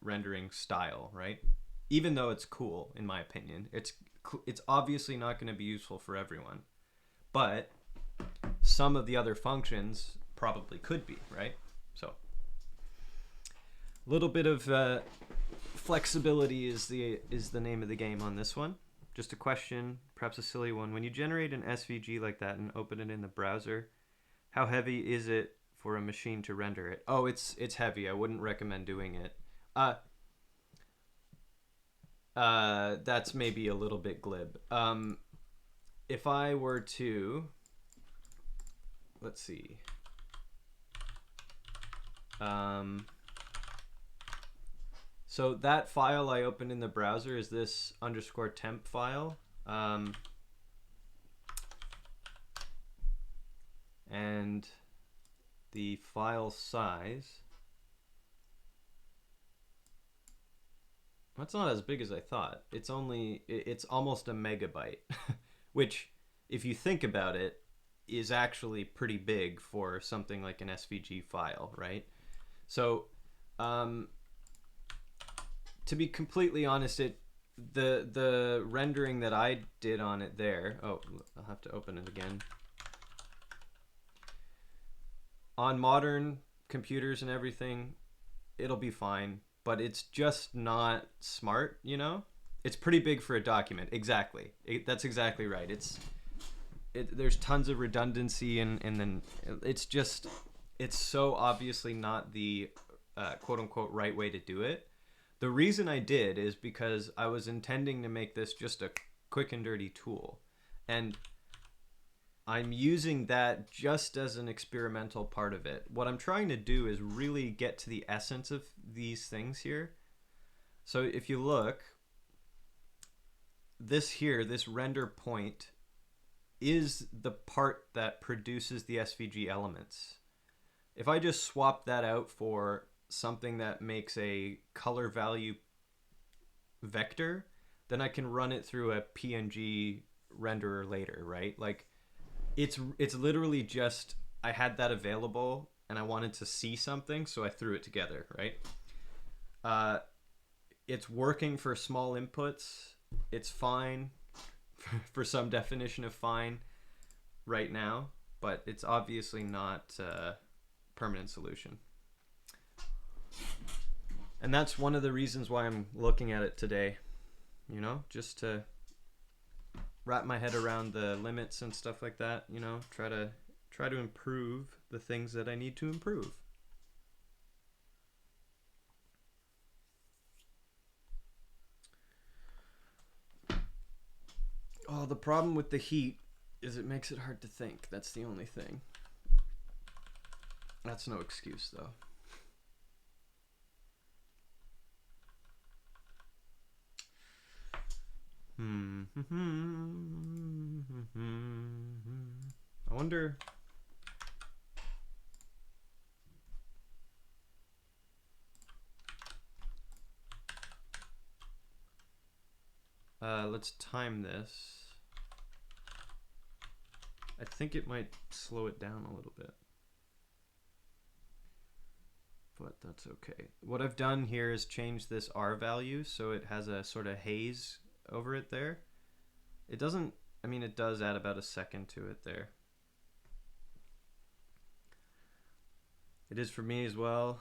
Speaker 1: rendering style, right? Even though it's cool, in my opinion. It's obviously not going to be useful for everyone, but some of the other functions probably could be, right? So a little bit of flexibility is the name of the game on this one. Just a question, perhaps a silly one. When you generate an SVG like that and open it in the browser, how heavy is it for a machine to render it? Oh, it's heavy. I wouldn't recommend doing it. That's maybe a little bit glib. If I were to, let's see. So that file I opened in the browser is this _temp file. And the file size, that's not as big as I thought. It's almost a megabyte, which if you think about it is actually pretty big for something like an SVG file, right? So to be completely honest, the rendering that I did on it there, oh, I'll have to open it again. On modern computers and everything, it'll be fine, but it's just not smart, you know? It's pretty big for a document. Exactly. That's exactly right. there's tons of redundancy, and then it's just, it's so obviously not the quote unquote right way to do it. The reason I did is because I was intending to make this just a quick and dirty tool, and I'm using that just as an experimental part of it. What I'm trying to do is really get to the essence of these things here. So if you look, this here, this render point, is the part that produces the SVG elements. If I just swap that out for something that makes a color value vector, then I can run it through a PNG renderer later, right? Like, it's literally just, I had that available and I wanted to see something, so I threw it together, right? It's working for small inputs. It's fine for some definition of fine right now, but it's obviously not a permanent solution. And that's one of the reasons why I'm looking at it today, you know, just to wrap my head around the limits and stuff like that, you know, try to improve the things that I need to improve. Oh, the problem with the heat is it makes it hard to think. That's the only thing. That's no excuse, though. I wonder... let's time this. I think it might slow it down a little bit, but that's okay. What I've done here is change this R value so it has a sort of haze over it there. It doesn't, I mean, it does add about a second to it there. It is for me as well.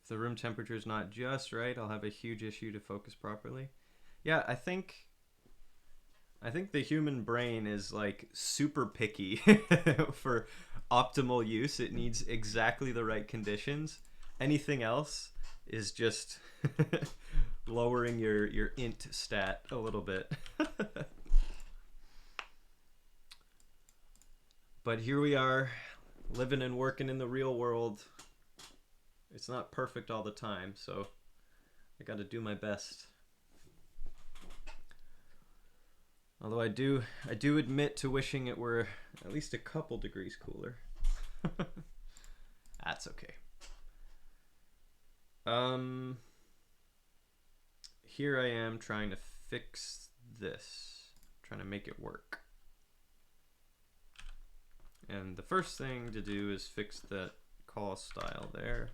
Speaker 1: If the room temperature is not just right, I'll have a huge issue to focus properly. Yeah, I think the human brain is like super picky for optimal use. It needs exactly the right conditions. Anything else is just lowering your int stat a little bit. But here we are, living and working in the real world. It's not perfect all the time, so I got to do my best. Although I do admit to wishing it were at least a couple degrees cooler. That's okay. Here I am trying to fix this, trying to make it work. And the first thing to do is fix that call style there.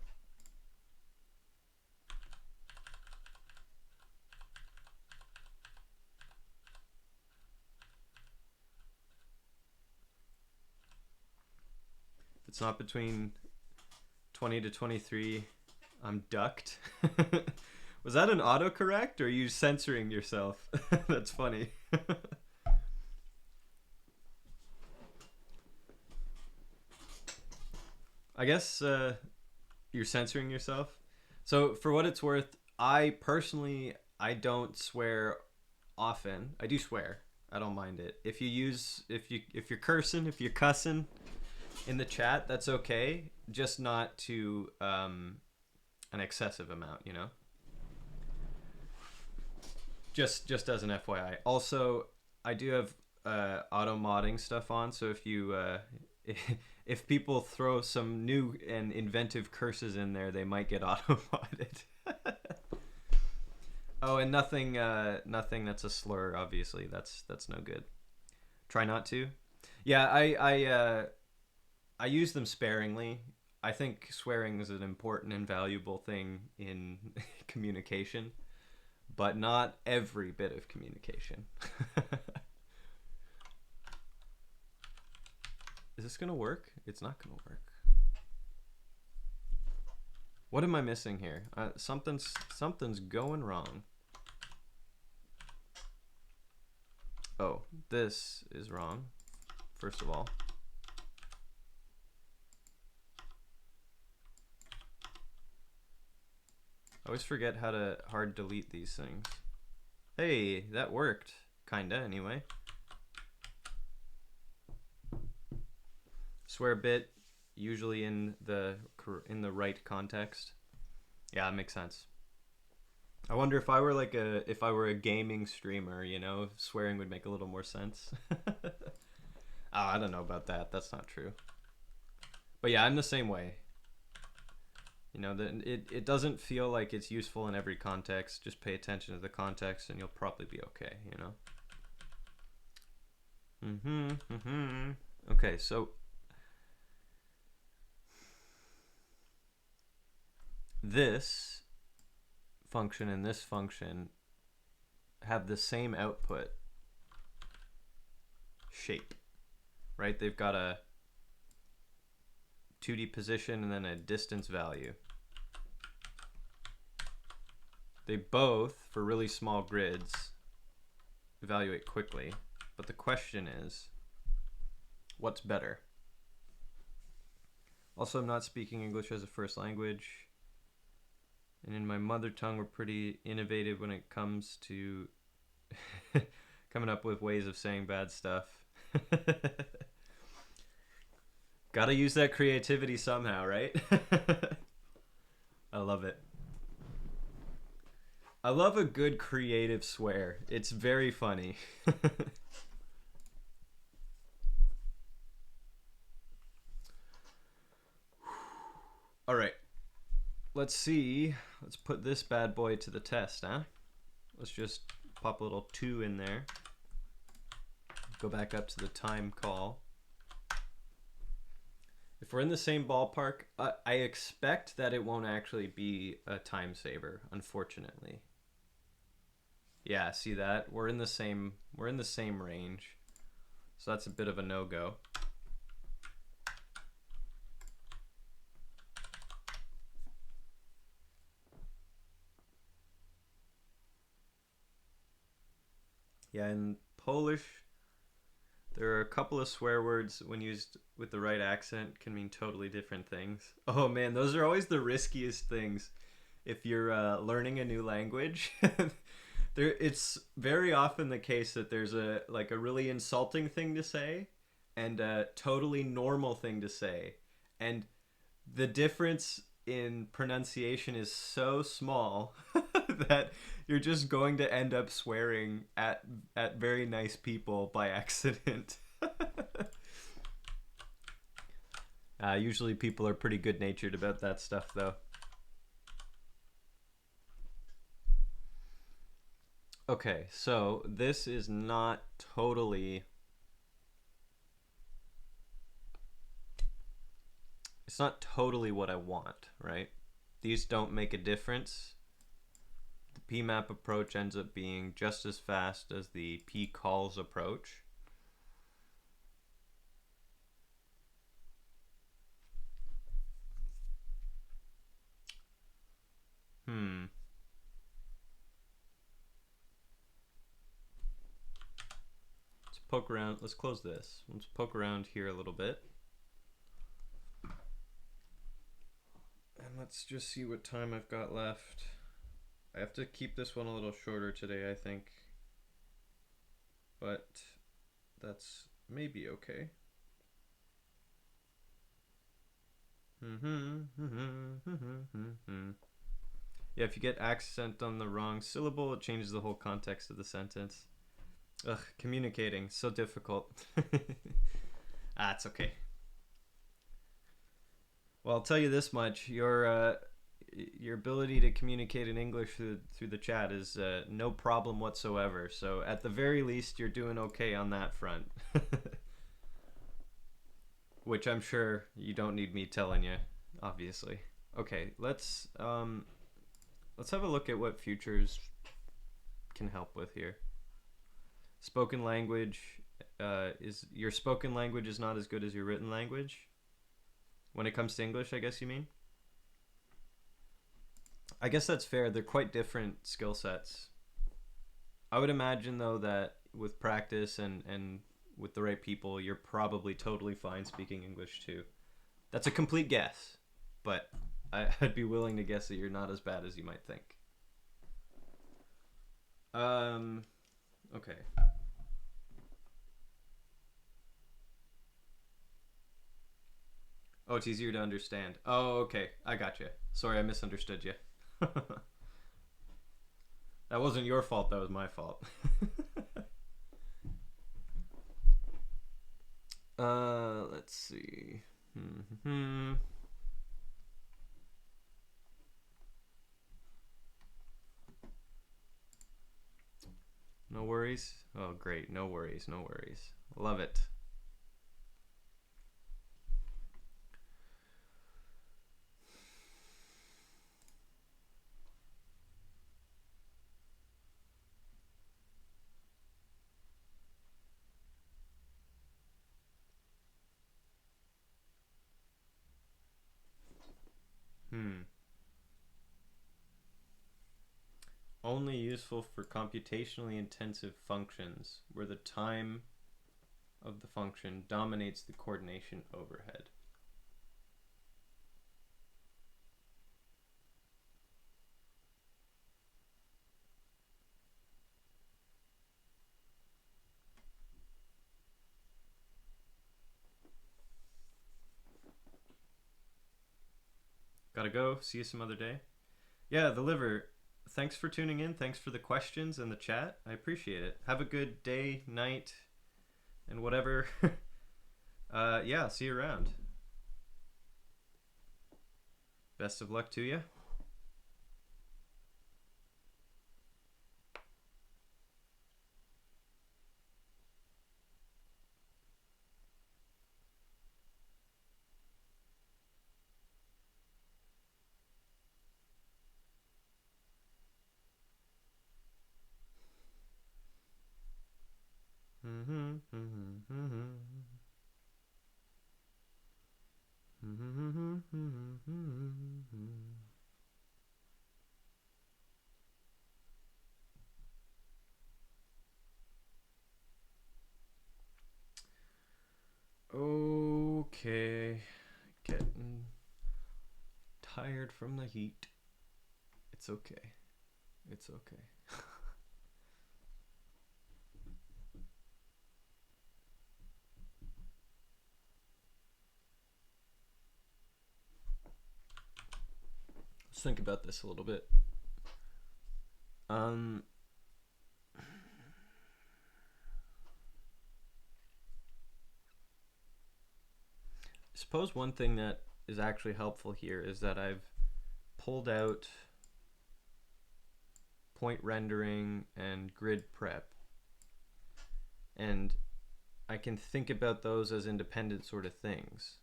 Speaker 1: It's not between 20 to 23. I'm ducked. Was that an autocorrect or are you censoring yourself? That's funny. I guess you're censoring yourself. So for what it's worth, I personally don't swear often. I do swear. I don't mind it. If you're cursing, if you're cussing in the chat, that's okay, just not to an excessive amount, you know, just as an FYI. Also, I do have auto modding stuff on, so if you if people throw some new and inventive curses in there, they might get auto modded. Oh, and nothing that's a slur, obviously. That's no good. Try not to. Yeah, I use them sparingly. I think swearing is an important and valuable thing in communication, but not every bit of communication. Is this gonna work? It's not gonna work. What am I missing here? Something's going wrong. Oh, this is wrong. first of all. I always forget how to hard delete these things. Hey, that worked. Kinda, anyway. Swear bit, usually in the right context. Yeah, it makes sense. I wonder if I were if I were a gaming streamer, you know, swearing would make a little more sense. Oh, I don't know about that. That's not true. But yeah, I'm the same way. You know, it doesn't feel like it's useful in every context. Just pay attention to the context and you'll probably be okay, you know? Okay, so this function and this function have the same output shape, right? They've got a 2D position and then a distance value. They both, for really small grids, evaluate quickly. But the question is, what's better? Also, I'm not speaking English as a first language. And in my mother tongue, we're pretty innovative when it comes to coming up with ways of saying bad stuff. Gotta use that creativity somehow, right? I love it. I love a good creative swear. It's very funny. All right. Let's see. Let's put this bad boy to the test, huh? Let's just pop a little 2 in there. Go back up to the time call. If we're in the same ballpark, I expect that it won't actually be a time saver, unfortunately. Yeah, see that? We're in the same range. So that's a bit of a no-go. Yeah, in Polish, there are a couple of swear words when used with the right accent can mean totally different things. Oh man, those are always the riskiest things. If you're learning a new language, it's very often the case that there's a really insulting thing to say and a totally normal thing to say. And the difference in pronunciation is so small that you're just going to end up swearing at very nice people by accident. Usually people are pretty good-natured about that stuff, though. Okay, so this is not totally... It's not totally what I want, right? These don't make a difference. The PMAP approach ends up being just as fast as the pcalls approach. Let's poke around. Let's close this. Let's poke around here a little bit. And let's just see what time I've got left. I have to keep this one a little shorter today, I think. But that's maybe okay. Yeah, if you get accent on the wrong syllable, it changes the whole context of the sentence. Ugh, communicating, so difficult. It's okay. Well, I'll tell you this much: your ability to communicate in English through the chat is no problem whatsoever. So at the very least, you're doing okay on that front. Which I'm sure you don't need me telling you, obviously. Okay, let's have a look at what futures can help with here. Spoken language your spoken language is not as good as your written language. When it comes to English, I guess you mean? I guess that's fair. They're quite different skill sets. I would imagine, though, that with practice and with the right people, you're probably totally fine speaking English too. That's a complete guess, but I'd be willing to guess that you're not as bad as you might think. Okay. Oh, it's easier to understand. Oh, okay. I got you. Sorry, I misunderstood you. That wasn't your fault. That was my fault. Let's see. No worries. Oh, great. No worries. No worries. Love it. Only useful for computationally intensive functions where the time of the function dominates the coordination overhead. Gotta go. See you some other day. Yeah, the liver. Thanks for tuning in. Thanks for the questions and the chat. I appreciate it. Have a good day, night, and whatever. Yeah, see you around. Best of luck to you. Okay, getting tired from the heat. It's okay. It's okay. Let's think about this a little bit. Suppose one thing that is actually helpful here is that I've pulled out point rendering and grid prep, and I can think about those as independent sort of things.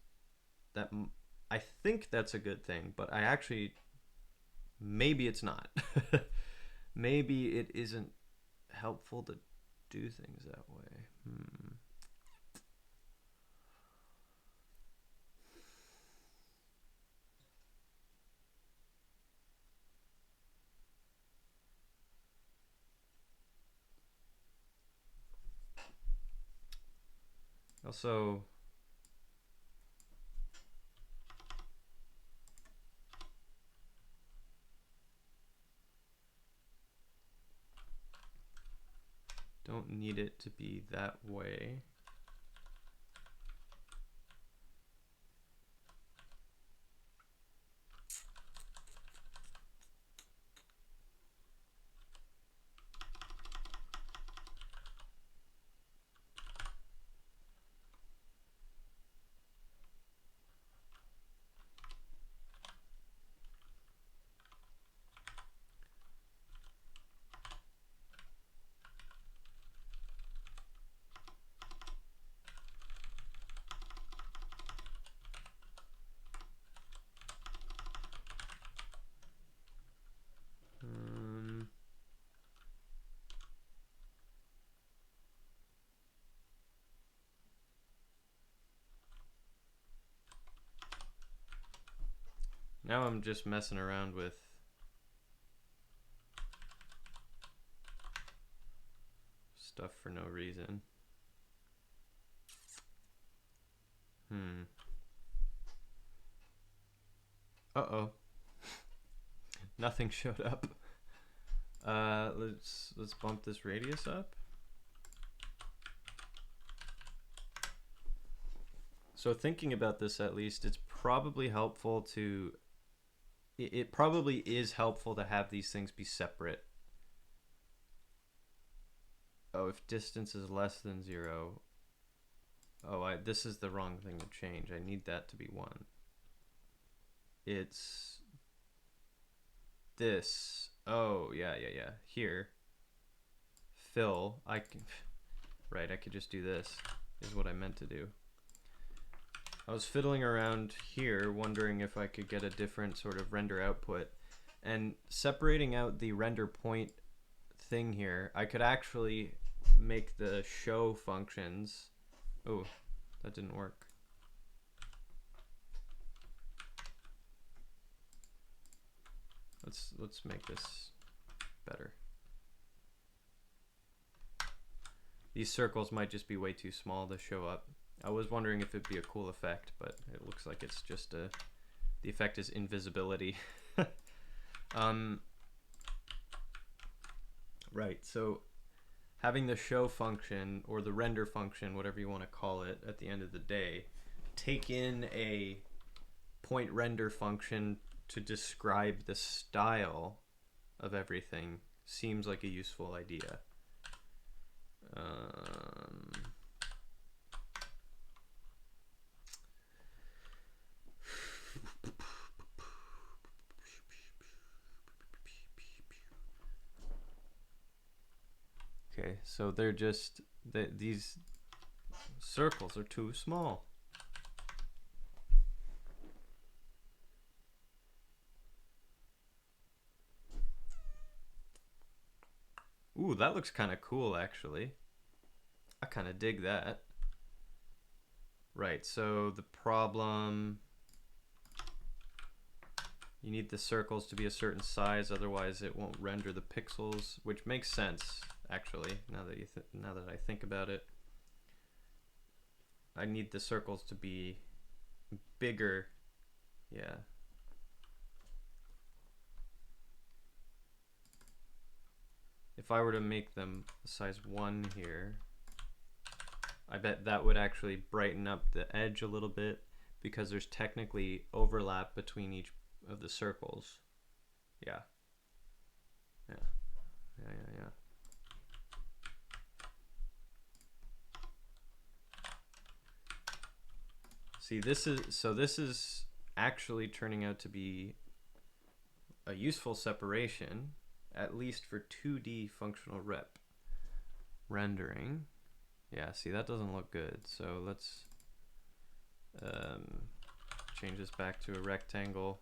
Speaker 1: That I think that's a good thing, but I actually, maybe it's not. Maybe it isn't helpful to do things that way. Also, don't need it to be that way. Now I'm just messing around with stuff for no reason. Hmm. Uh-oh. Nothing showed up. Let's bump this radius up. So thinking about this, at least, it's probably helpful to... It probably is helpful to have these things be separate. Oh, if distance is less than 0... Oh, this is the wrong thing to change. I need that to be 1. It's this. Oh, yeah. Here. Fill. I can... Right, I could just do this, is what I meant to do. I was fiddling around here, wondering if I could get a different sort of render output. And separating out the render point thing here, I could actually make the show functions... Oh, that didn't work. Let's make this better. These circles might just be way too small to show up. I was wondering if it'd be a cool effect, but it looks like it's just the effect is invisibility. Right, so having the show function or the render function, whatever you want to call it, at the end of the day, take in a point render function to describe the style of everything seems like a useful idea. Okay, so they're just these circles are too small. Ooh, that looks kind of cool, actually. I kind of dig that. Right, so the problem... You need the circles to be a certain size, otherwise it won't render the pixels, which makes sense, actually, now that I think about it. I need the circles to be bigger. Yeah. If I were to make them size 1 here, I bet that would actually brighten up the edge a little bit, because there's technically overlap between each of the circles. Yeah. See, this is actually turning out to be a useful separation, at least for 2D functional rep rendering. Yeah, see, that doesn't look good. So let's change this back to a rectangle.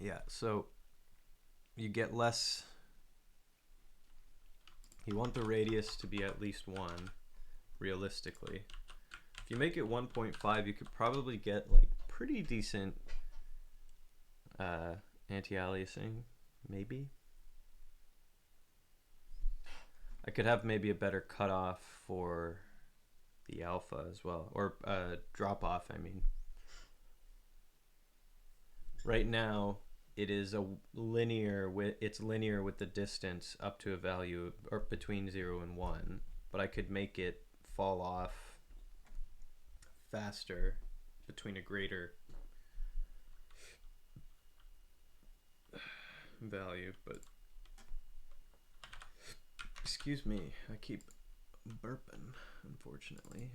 Speaker 1: Yeah, so you get less. You want the radius to be at least 1, realistically. If you make it 1.5, you could probably get like pretty decent anti-aliasing, maybe. I could have maybe a better cutoff for the alpha as well, or drop off, I mean. Right now, it is it's linear with the distance up to a value or between 0 and 1, but I could make it fall off faster between a greater value. But excuse me, I keep burping, unfortunately.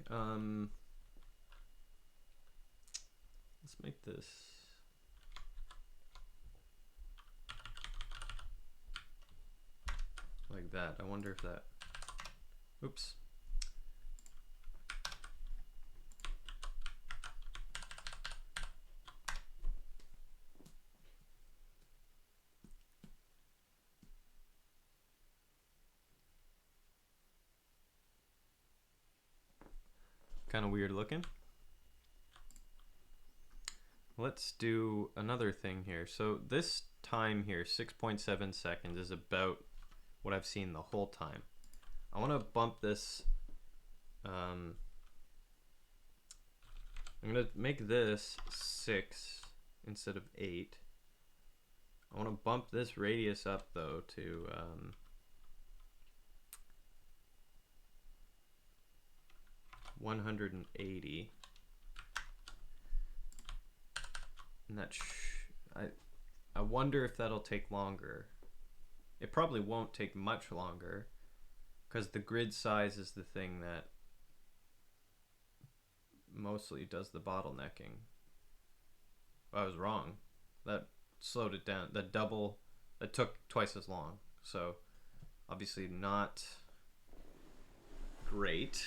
Speaker 1: Let's make this like that. I wonder if that... Oops. Kind of weird looking. let's do another thing here. So this time here, 6.7 seconds, is about what I've seen the whole time. I want to bump this. I'm going to make this 6 instead of 8. I want to bump this radius up though to 180. And that I wonder if that'll take longer. It probably won't take much longer because the grid size is the thing that mostly does the bottlenecking. I was wrong. That slowed it down. That took twice as long. So obviously not great.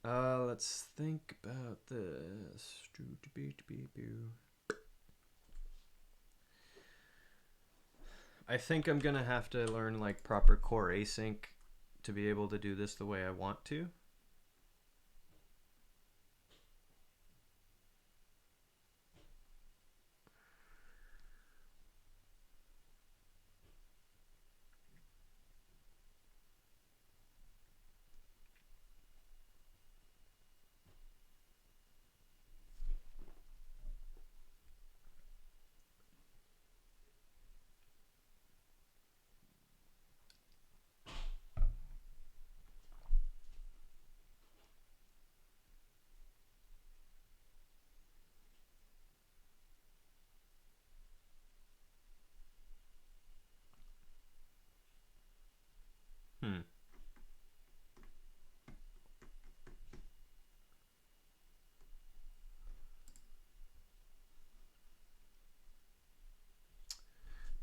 Speaker 1: Let's think about this. I think I'm gonna have to learn like proper core async to be able to do this the way I want to.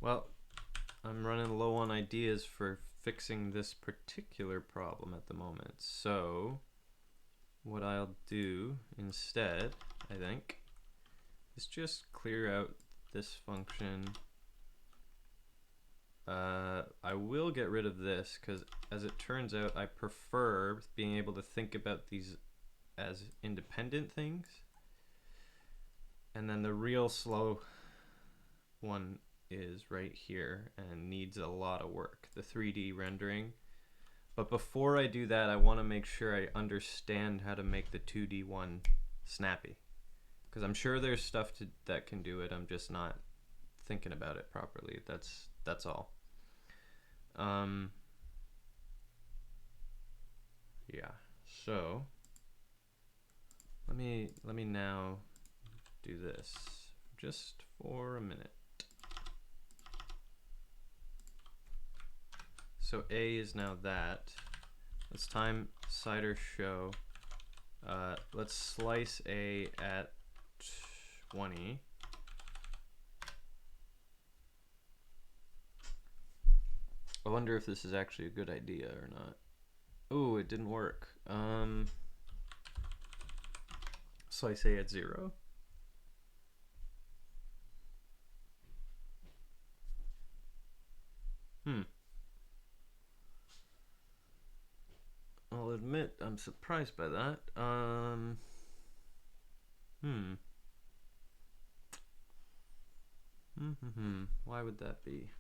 Speaker 1: Well, I'm running low on ideas for fixing this particular problem at the moment. So what I'll do instead, I think, is just clear out this function. I will get rid of this because as it turns out, I prefer being able to think about these as independent things. And then the real slow one is right here and needs a lot of work, the 3D rendering. But before I do that, I want to make sure I understand how to make the 2D one snappy, because I'm sure there's stuff that can do it. I'm just not thinking about it properly. That's all. Yeah. So let me now do this just for a minute. So A is now that. Let's time cider show. Let's slice A at 20. I wonder if this is actually a good idea or not. Oh, it didn't work. Slice A at 0. I'll admit I'm surprised by that. Why would that be?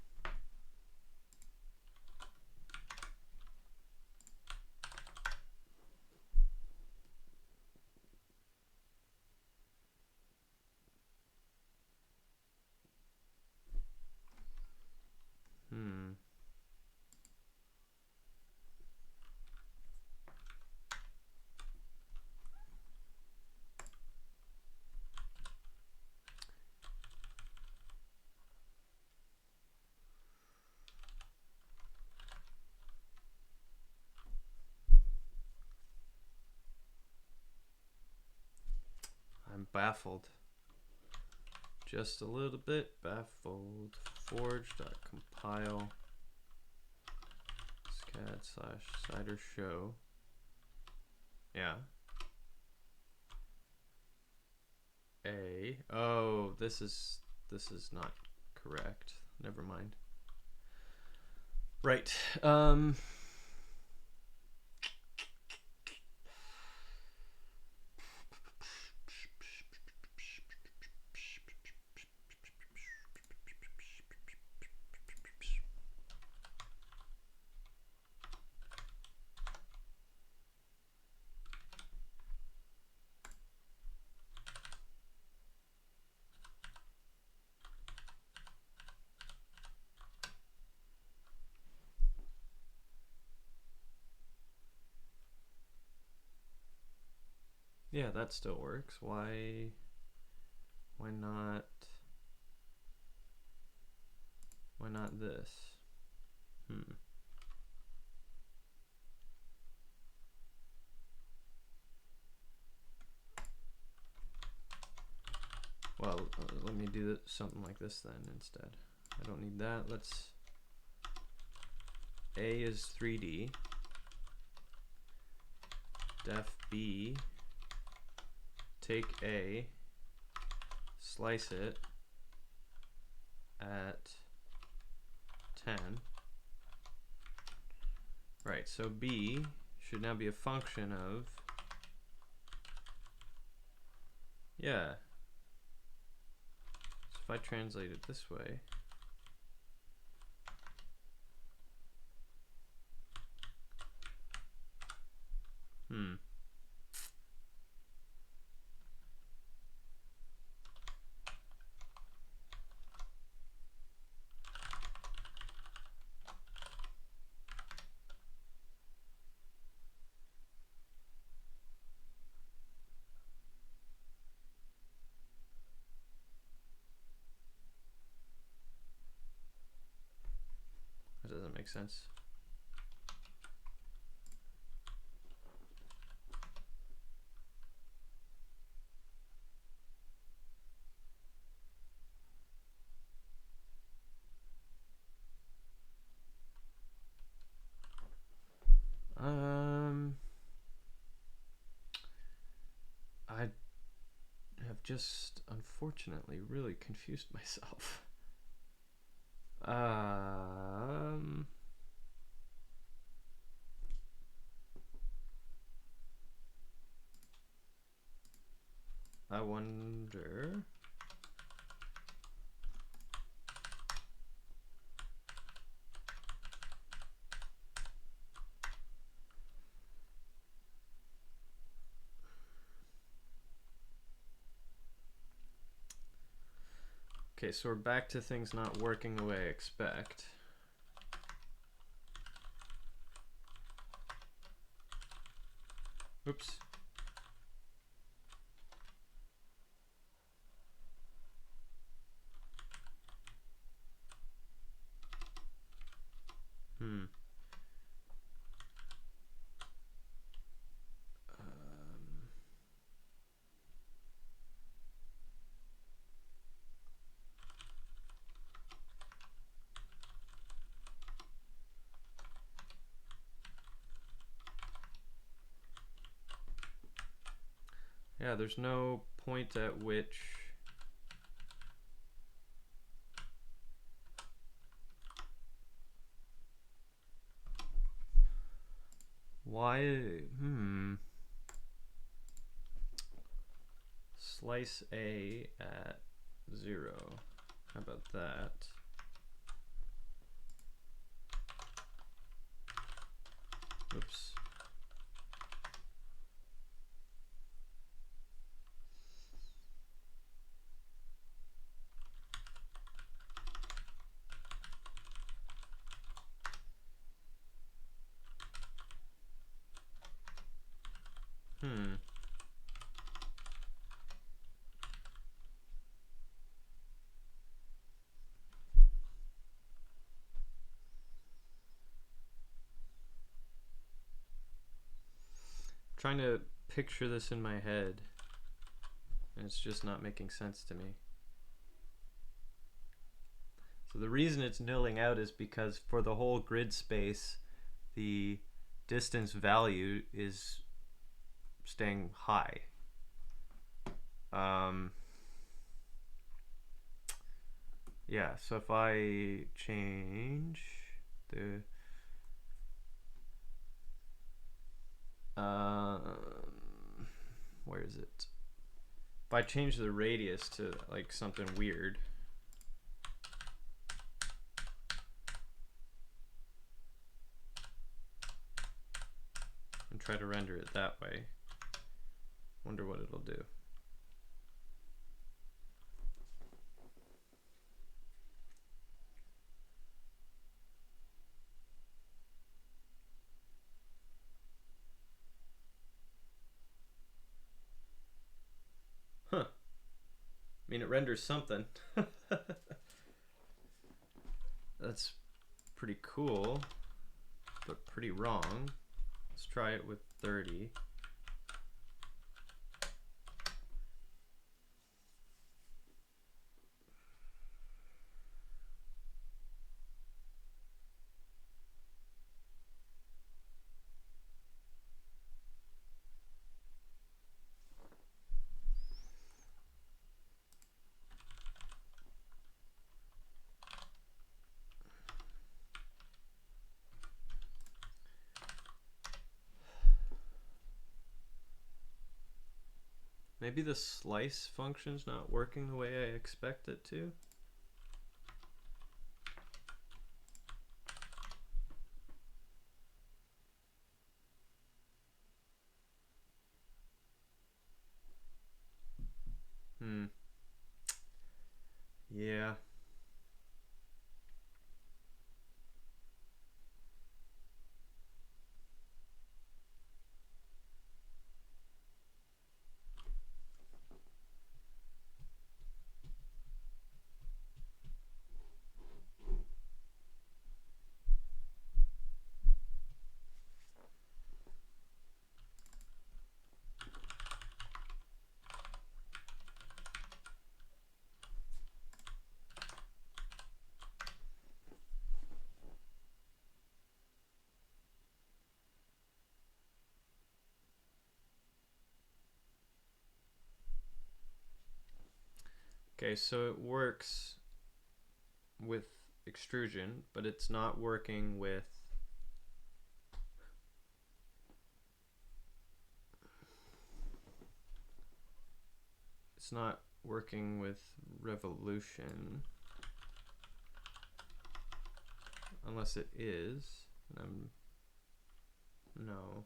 Speaker 1: I'm baffled. Just a little bit baffled. Forge.compile scad/cider show. Yeah. A. Oh, this is not correct. Never mind. Right. Yeah, that still works. Why not? Why not this? Well, let me do something like this then instead. I don't need that. Let's. A is 3D. Def B. Take A. Slice it at 10. Right, so B should now be a function of, yeah. So if I translate it this way, that doesn't make sense. I have just unfortunately really confused myself. I wonder. Okay, so we're back to things not working the way I expect. Oops. Yeah, there's no point at which slice A at 0. How about that? Oops. Trying to picture this in my head, and it's just not making sense to me. So the reason it's nulling out is because for the whole grid space, the distance value is staying high. Yeah, so if I change the where is it? If I change the radius to like something weird, and try to render it that way, wonder what it'll do. mean, it renders something. That's pretty cool, but pretty wrong. Let's try it with 30. Maybe the slice function's not working the way I expect it to. Yeah. Okay, so it works with extrusion, but it's not working with revolution, unless it is. No.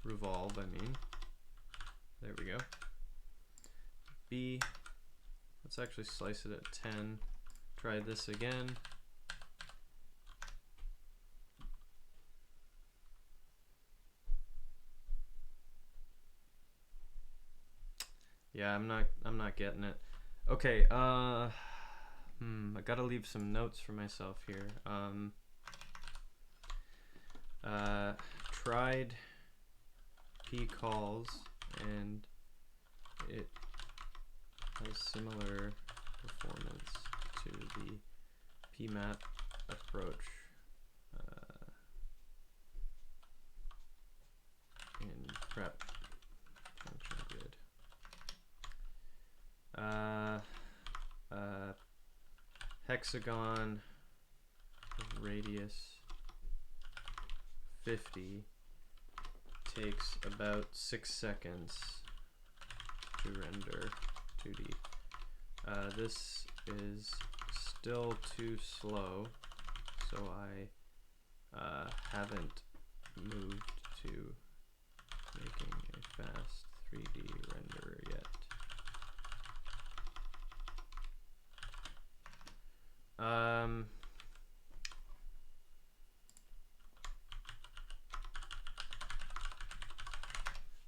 Speaker 1: Revolve, I mean. There we go. B. Let's actually slice it at 10. Try this again. Yeah, I'm not getting it. Okay, I gotta leave some notes for myself here. Tried P calls and it has similar performance to the PMAP approach in FREP function grid. Hexagon radius 50 takes about 6 seconds to render 2D. This is still too slow, so I haven't moved to making a fast 3D renderer yet.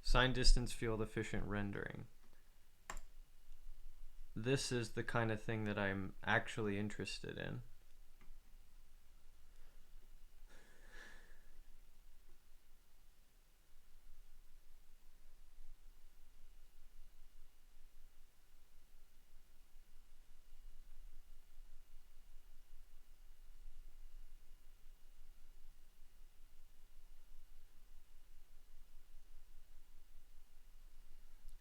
Speaker 1: Sign distance field efficient rendering. This is the kind of thing that I'm actually interested in.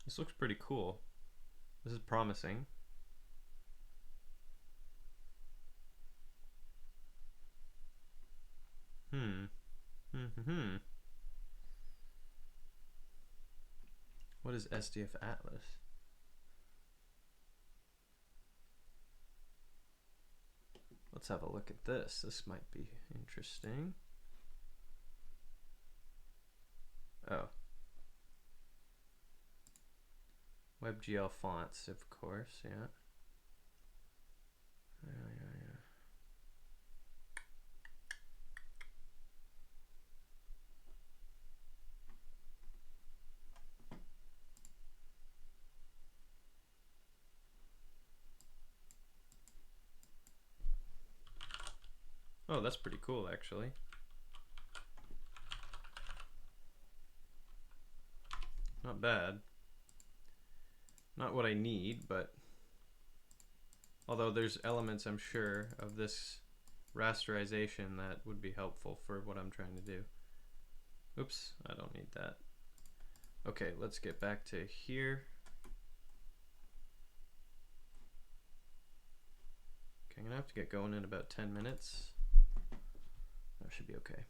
Speaker 1: This looks pretty cool. This is promising. What is SDF Atlas? Let's have a look at this. This might be interesting. Oh. WebGL fonts, of course, yeah. Yeah. Oh, that's pretty cool, actually. Not bad. Not what I need, but although there's elements, I'm sure, of this rasterization that would be helpful for what I'm trying to do. Oops, I don't need that. Okay, let's get back to here. Okay, I'm gonna have to get going in about 10 minutes. That should be okay.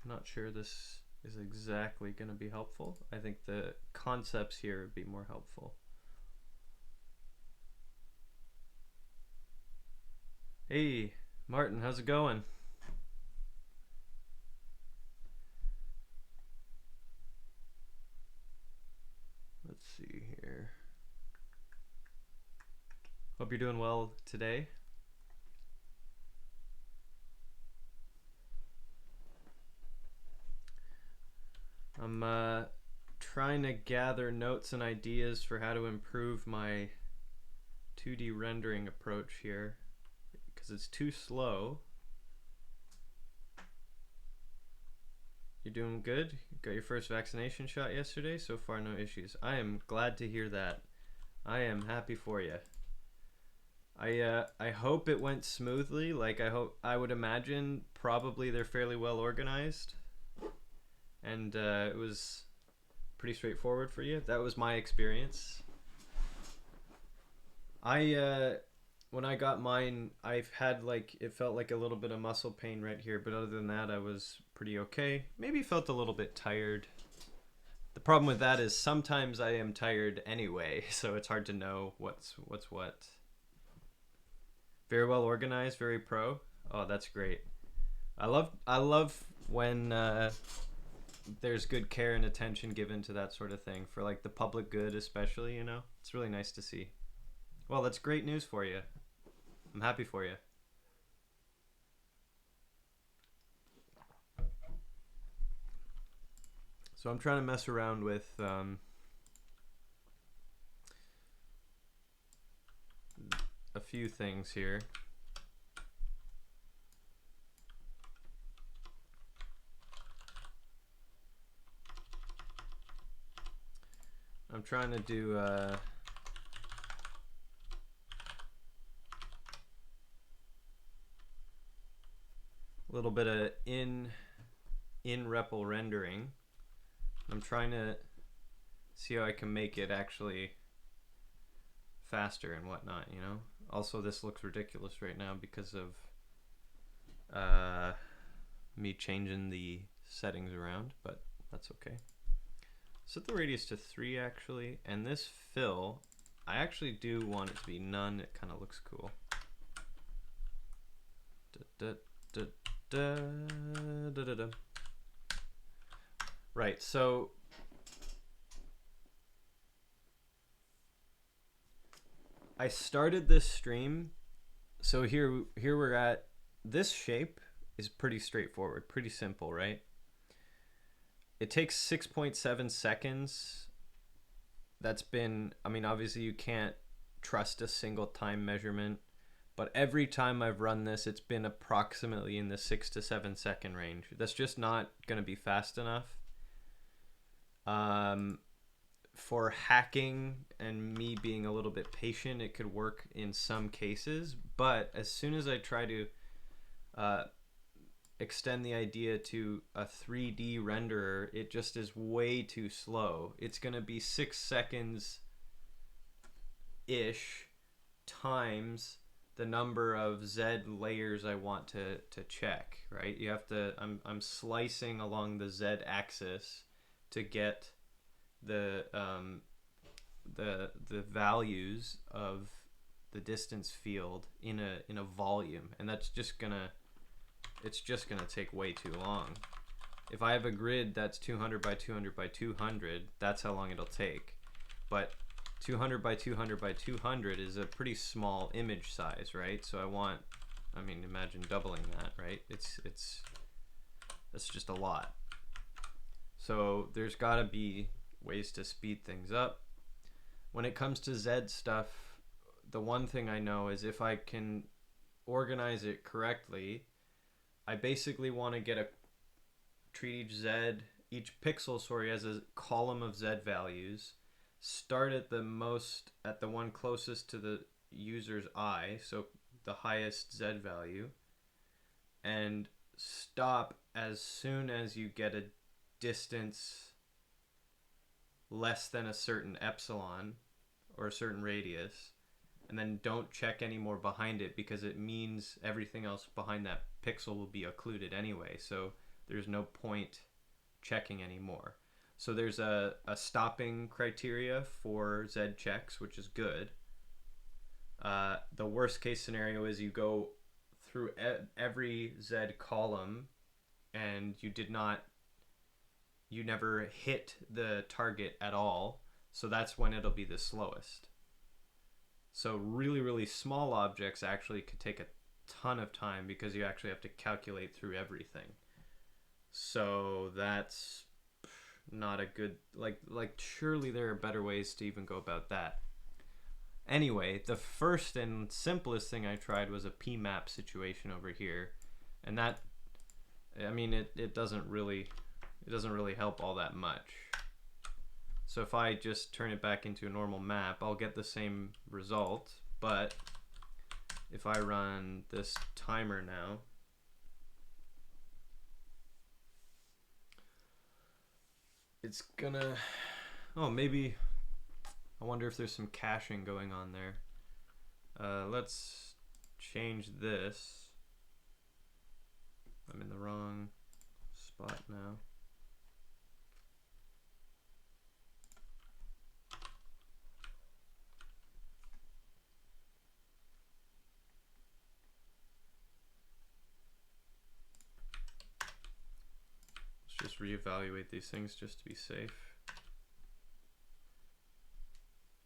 Speaker 1: I'm not sure this is exactly going to be helpful. I think the concepts here would be more helpful. Hey, Martin, how's it going? Let's see here. Hope you're doing well today. I'm trying to gather notes and ideas for how to improve my 2D rendering approach here because it's too slow. You're doing good? You got your first vaccination shot yesterday? So far, no issues. I am glad to hear that. I am happy for you. I hope it went smoothly. Like I would imagine probably they're fairly well organized, and it was pretty straightforward for you. That was my experience. When I got mine, I've had it felt like a little bit of muscle pain right here, but other than that, I was pretty okay. Maybe felt a little bit tired. The problem with that is sometimes I am tired anyway, so it's hard to know what's what. Very well organized, very pro. Oh, that's great. I love when there's good care and attention given to that sort of thing for like the public good, especially. You know, it's really nice to see. Well, that's great news for you. I'm happy for you. So I'm trying to mess around with a few things here. I'm trying to do a little bit of in REPL rendering. I'm trying to see how I can make it actually faster and whatnot, you know? Also, this looks ridiculous right now because of me changing the settings around, but that's okay. Set the radius to 3 actually, and this fill, I actually do want it to be none. It kind of looks cool. Right, so I started this stream, so here we're at, this shape is pretty straightforward, pretty simple, right? It takes 6.7 seconds. That's been, I mean, obviously you can't trust a single time measurement, but every time I've run this, it's been approximately in the 6 to 7 second range. That's just not going to be fast enough. For hacking and me being a little bit patient, it could work in some cases, but as soon as I try to extend the idea to a 3D renderer, it just is way too slow. It's going to be 6 seconds ish times the number of Z layers I want to check, right? You have to, I'm slicing along the Z axis to get the the values of the distance field in a volume, and that's just gonna take way too long. If I have a grid that's 200 by 200 by 200, that's how long it'll take. But 200 by 200 by 200 is a pretty small image size, right? So I mean, imagine doubling that, right? That's just a lot. So there's got to be ways to speed things up. When it comes to Z stuff, the one thing I know is if I can organize it correctly, I basically want to treat each pixel, sorry, as a column of Z values. Start at the one closest to the user's eye, so the highest Z value, and stop as soon as you get a distance less than a certain epsilon or a certain radius, and then don't check any more behind it, because it means everything else behind that pixel will be occluded anyway, so there's no point checking anymore. So there's a stopping criteria for Z checks, which is good. The worst case scenario is you go through every Z column and you never hit the target at all. So that's when it'll be the slowest. So really, really small objects actually could take a ton of time because you actually have to calculate through everything. So that's not a good, like surely there are better ways to even go about that. Anyway, the first and simplest thing I tried was a PMAP situation over here, and that, I mean, it doesn't really help all that much. So if I just turn it back into a normal map, I'll get the same result, but if I run this timer now, it's gonna, oh, maybe, I wonder if there's some caching going on there. Let's change this. I'm in the wrong spot now. Let's just reevaluate these things just to be safe.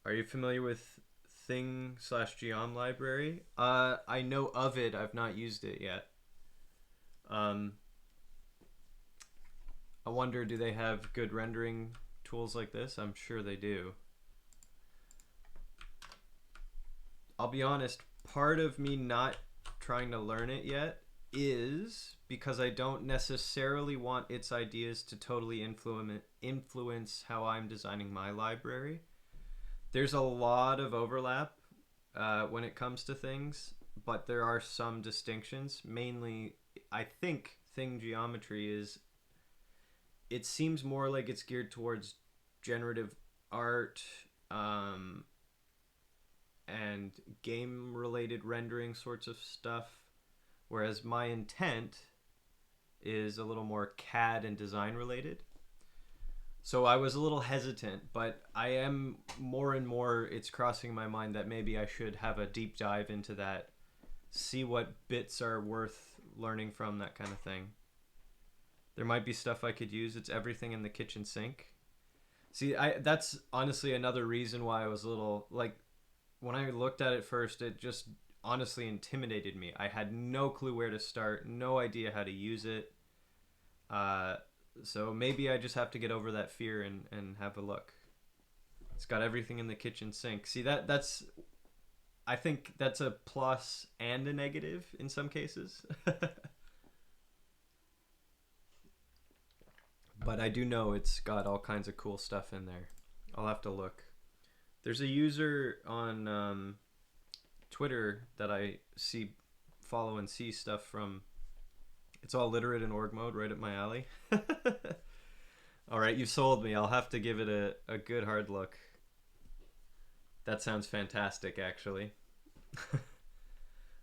Speaker 1: Are you familiar with thing/geom library? I know of it. I've not used it yet. I wonder, do they have good rendering tools like this? I'm sure they do. I'll be honest, part of me not trying to learn it yet is because I don't necessarily want its ideas to totally influence how I'm designing my library. There's a lot of overlap when it comes to things, but there are some distinctions. Mainly, I think thing geometry it seems more like it's geared towards generative art and game-related rendering sorts of stuff, whereas my intent is a little more CAD and design related. So I was a little hesitant, but I am more and more, it's crossing my mind that maybe I should have a deep dive into that, see what bits are worth learning from, that kind of thing. There might be stuff I could use. It's everything in the kitchen sink. See, that's honestly another reason why I was a little, like, when I looked at it first, it just honestly intimidated me. I had no clue where to start, no idea how to use it. So maybe I just have to get over that fear and have a look. It's got everything in the kitchen sink. See, that's I think that's a plus and a negative in some cases. But I do know it's got all kinds of cool stuff in there. I'll have to look. There's a user on Twitter that I follow and see stuff from. It's all literate in org mode, right up my alley. All right, you sold me. I'll have to give it a good hard look. That sounds fantastic, actually.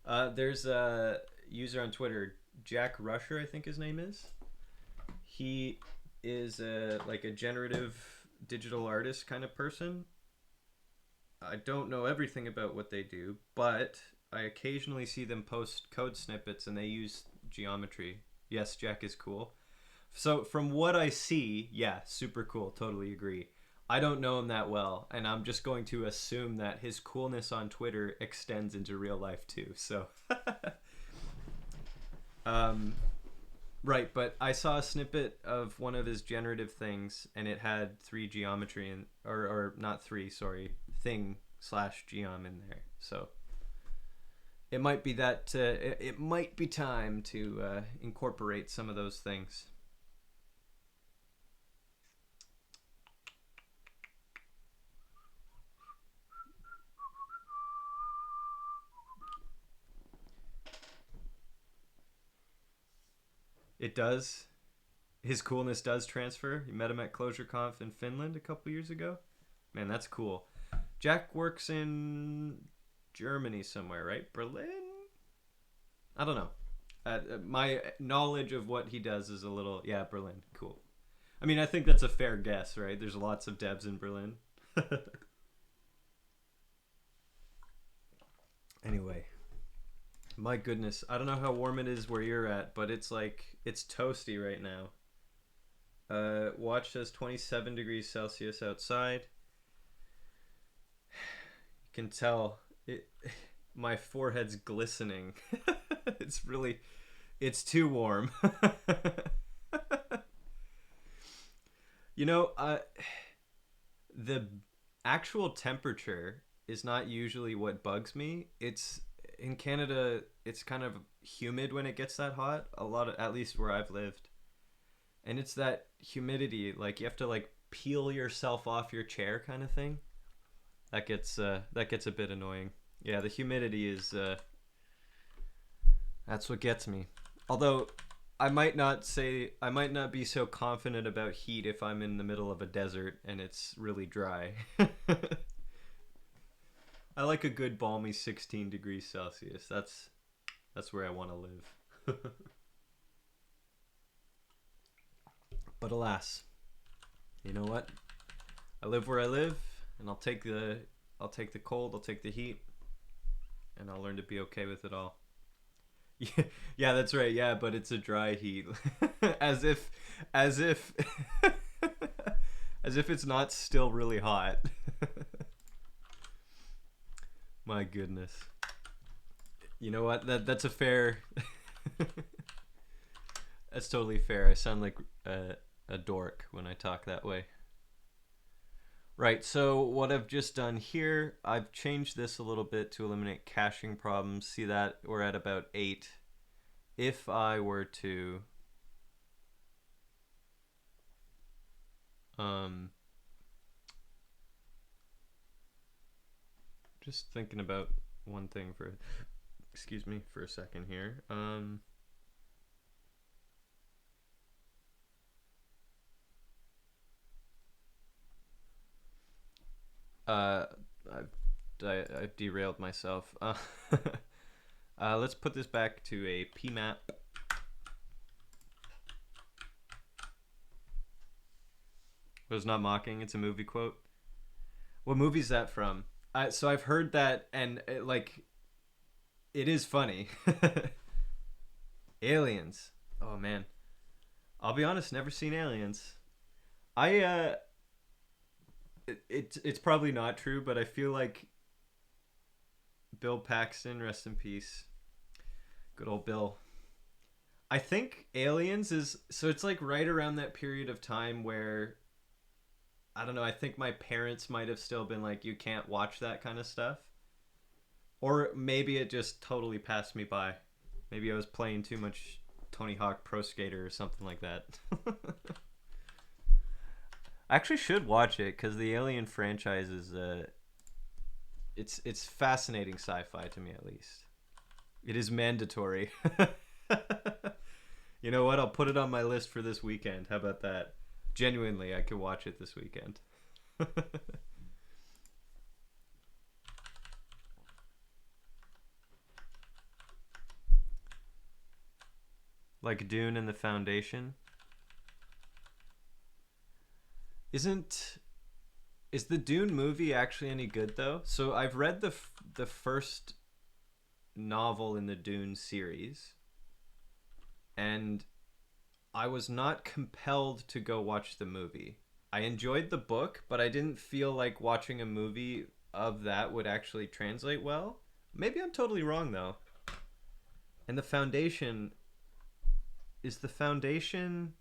Speaker 1: There's a user on Twitter, Jack Rusher, I think his name is. He is like a generative digital artist kind of person. I don't know everything about what they do, but I occasionally see them post code snippets and they use geometry. Yes, Jack is cool. So from what I see, yeah, super cool. Totally agree. I don't know him that well, and I'm just going to assume that his coolness on Twitter extends into real life too. So, um, right. But I saw a snippet of one of his generative things, and it had three geometry and or not three, sorry, thing slash geom in there. So it might be that it might be time to incorporate some of those things. It does. His coolness does transfer. You met him at Clojure Conf in Finland a couple years ago. Man, that's cool. Jack works in Germany somewhere, right? Berlin? I don't know. My knowledge of what he does is a little, yeah, Berlin. Cool. I mean, I think that's a fair guess, right? There's lots of devs in Berlin. Anyway, my goodness, I don't know how warm it is where you're at, but it's like it's toasty right now. Watch says 27 degrees Celsius outside. You can tell it. My forehead's glistening. It's really, it's too warm. You know, the actual temperature is not usually what bugs me. It's in Canada. It's kind of humid when it gets that hot. A lot of, at least where I've lived, and it's that humidity. Like you have to like peel yourself off your chair, kind of thing. That gets a bit annoying. Yeah, the humidity is that's what gets me. Although I might not be so confident about heat if I'm in the middle of a desert and it's really dry. I like a good balmy 16 degrees Celsius. That's where I want to live. But alas, you know what? I live where I live, and I'll take the cold, I'll take the heat, and I'll learn to be okay with it all. Yeah, yeah, that's right. Yeah, but it's a dry heat. as if as if as if it's not still really hot. My goodness. You know what? That's a fair That's totally fair. I sound like a dork when I talk that way. Right, so what I've just done here, I've changed this a little bit to eliminate caching problems. See that? We're at about 8. If I were to just thinking about one thing for excuse me for a second here. I've derailed myself. Let's put this back to a PMAP. It was not mocking. It's a movie quote. What movie is that from? So I've heard that, and it is funny. Aliens. Oh man, I'll be honest. Never seen Aliens. I it's probably not true, but I feel like Bill Paxton, rest in peace. Good old Bill. I think Aliens is so it's like right around that period of time where I don't know, I think my parents might have still been like you can't watch that kind of stuff. Or maybe it just totally passed me by. Maybe I was playing too much Tony Hawk Pro Skater or something like that. I actually should watch it cuz the Alien franchise is it's fascinating sci-fi to me at least. It is mandatory. You know what? I'll put it on my list for this weekend. How about that? Genuinely, I could watch it this weekend. Like Dune and the Foundation. Isn't Is the Dune movie actually any good though? So I've read the first novel in the Dune series, and I was not compelled to go watch the movie. I enjoyed the book, but I didn't feel like watching a movie of that would actually translate well. Maybe I'm totally wrong though. And the Foundation is the Foundation.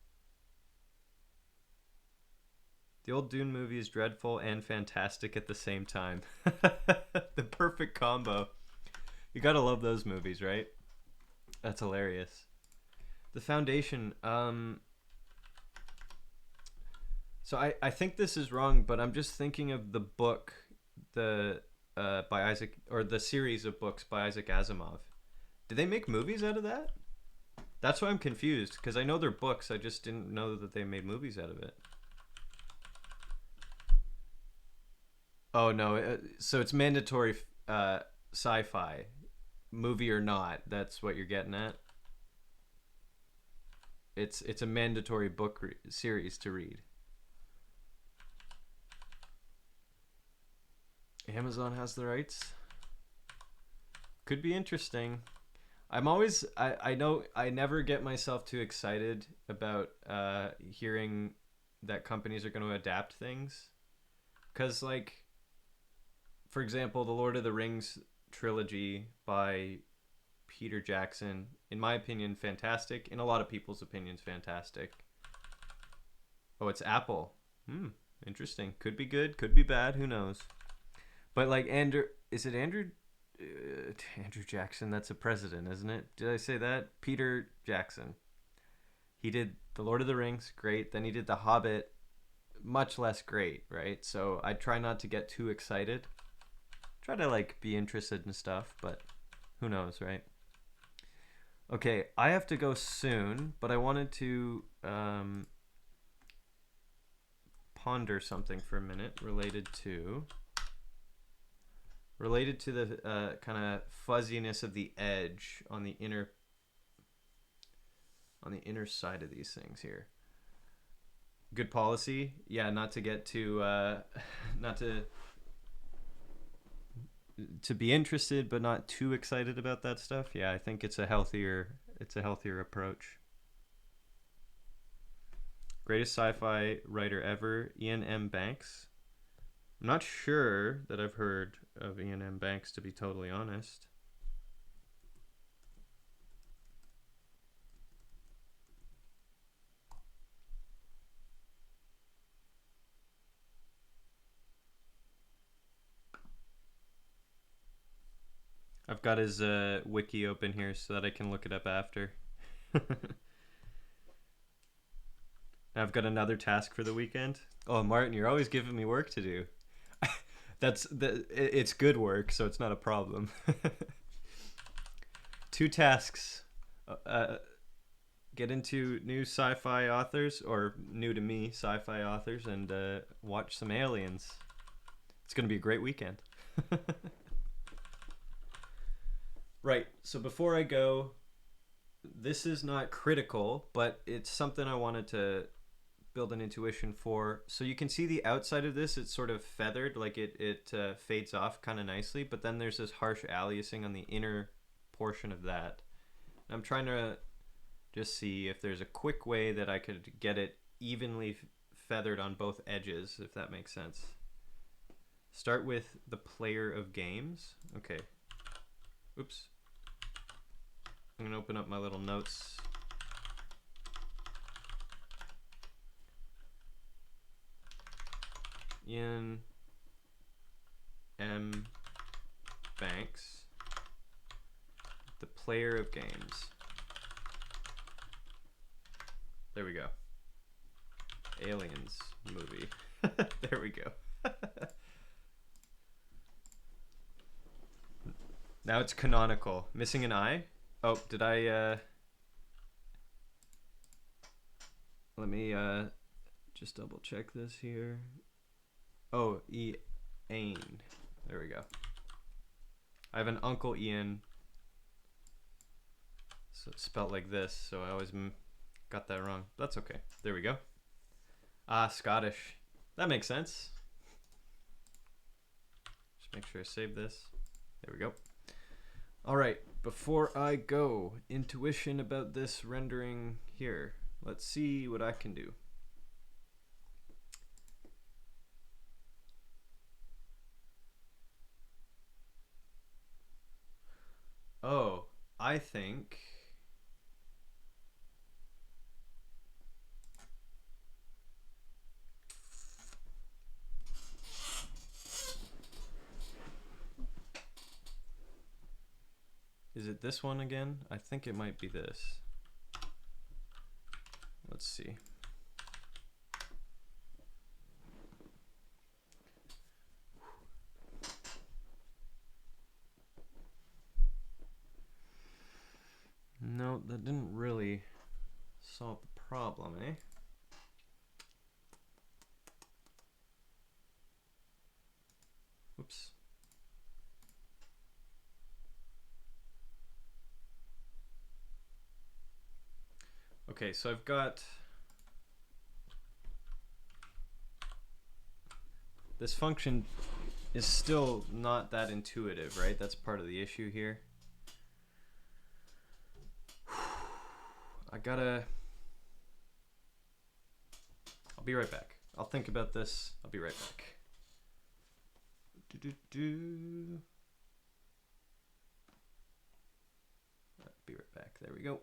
Speaker 1: The old Dune movie is dreadful and fantastic at the same time. The perfect combo. You gotta love those movies, right? That's hilarious. The Foundation. So I think this is wrong, but I'm just thinking of the book, the by Isaac, or the series of books by Isaac Asimov. Did they make movies out of that? That's why I'm confused, because I know they're books. I just didn't know that they made movies out of it. Oh no! So it's mandatory sci-fi, movie or not. That's what you're getting at. It's a mandatory book series to read. Amazon has the rights. Could be interesting. I know I never get myself too excited about hearing that companies are going to adapt things, because like, for example, the Lord of the Rings trilogy by Peter Jackson, in my opinion, fantastic. In a lot of people's opinions, fantastic. Oh, it's Apple. Interesting. Could be good, could be bad, who knows. But like is it Andrew Andrew Jackson? That's a president, isn't it? Did I say that? Peter Jackson. He did The Lord of the Rings, great. Then he did The Hobbit, much less great, right? So I try not to get too excited. Try to like be interested in stuff, but who knows, right? Okay, I have to go soon, but I wanted to ponder something for a minute related to the kind of fuzziness of the edge on the inner side of these things here. Good policy, yeah. Not to get too not to be interested, but not too excited about that stuff. Yeah, I think it's a healthier approach. Greatest sci-fi writer ever, Ian M. Banks. I'm not sure that I've heard of Ian M. Banks, to be totally honest. I've got his wiki open here so that I can look it up after. I've got another task for the weekend. Oh, Martin, you're always giving me work to do. It's good work, so it's not a problem. 2 tasks. Get into new sci-fi authors, or new to me sci-fi authors, and watch some aliens. It's going to be a great weekend. Right, so before I go, this is not critical, but it's something I wanted to build an intuition for. So you can see the outside of this, it's sort of feathered, like it fades off kind of nicely, but then there's this harsh aliasing on the inner portion of that. I'm trying to just see if there's a quick way that I could get it evenly feathered on both edges, if that makes sense. Start with the player of games. Okay. Oops. I'm going to open up my little notes. Ian M. Banks, the player of games. There we go. Aliens movie. There we go. Now it's canonical. Missing an eye? Oh, did I let me just double check this here. Oh, Ian. There we go. I have an Uncle Ian, so it's spelled like this, so I always got that wrong. That's okay. There we go. Ah, Scottish. That makes sense. Just make sure I save this. There we go. All right, before I go, intuition about this rendering here. Let's see what I can do. Oh, I think is it this one again? I think it might be this. Let's see. No, that didn't really solve the problem, eh? Oops. Okay, so I've got this function is still not that intuitive, right? That's part of the issue here. I'll be right back. I'll think about this. I'll be right back. I'll be right back. There we go.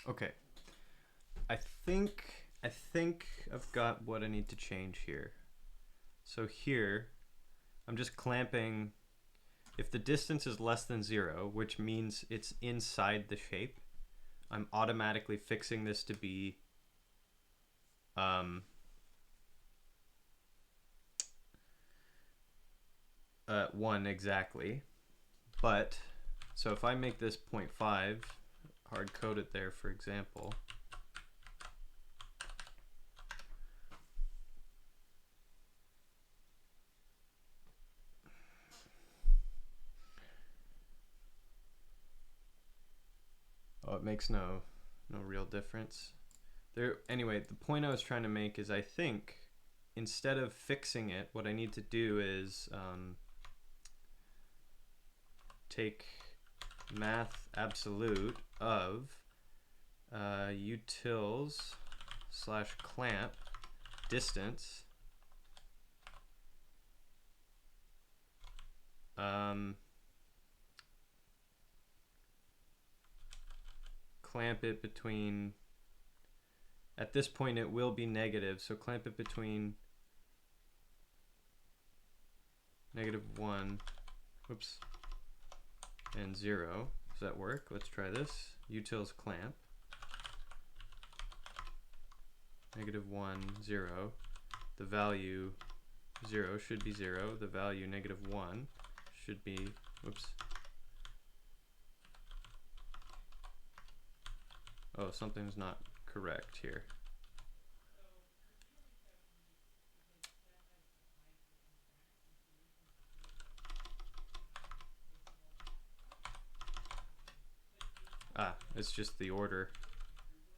Speaker 1: Okay. I think I've got what I need to change here. So here, I'm just clamping. If the distance is less than 0, which means it's inside the shape, I'm automatically fixing this to be 1 exactly. But so if I make this 0.5, hard code it there, for example. Oh, it makes no real difference. Anyway, the point I was trying to make is I think instead of fixing it, what I need to do is take math absolute of utils / clamp distance clamp it between, at this point it will be negative, so clamp it between -1 and 0. Does that work? Let's try this. Utils clamp. -1, 0. The value 0 should be 0. The value -1 should be, whoops. Oh, something's not correct here. Ah, it's just the order.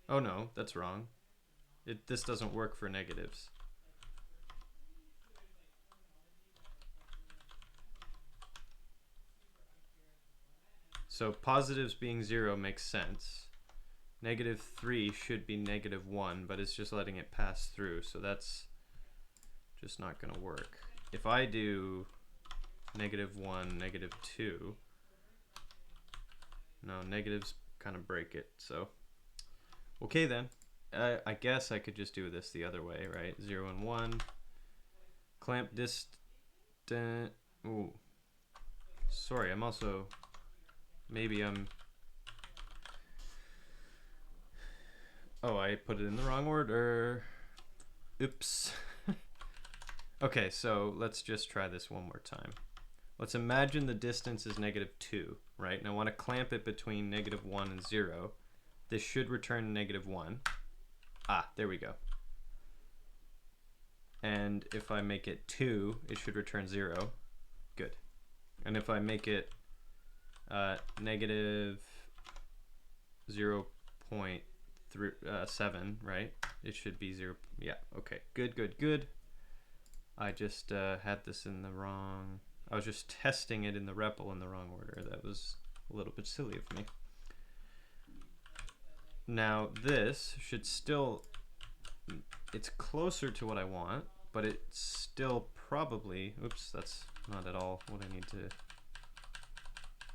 Speaker 1: Oh no, that's wrong. This doesn't work for negatives. So positives being 0 makes sense. -3 should be -1, but it's just letting it pass through, so that's just not going to work. If I do -1, -2, no, negatives kind of break it, so okay then. I guess I could just do this the other way, right? 0 and 1. Clamp distant. Ooh. Sorry, I'm also... Maybe I'm... Oh, I put it in the wrong order. Oops. Okay, so let's just try this one more time. Let's imagine the distance is -2, right? And I want to clamp it between -1 and 0. This should return -1. Ah, there we go. And if I make it 2, it should return 0. Good. And if I make it -0.7, right? It should be 0. Yeah, okay. Good, good, good. I just had this in the wrong... I was just testing it in the REPL in the wrong order. That was a little bit silly of me. Now this should still... It's closer to what I want, but it's still probably... Oops, that's not at all what I need to...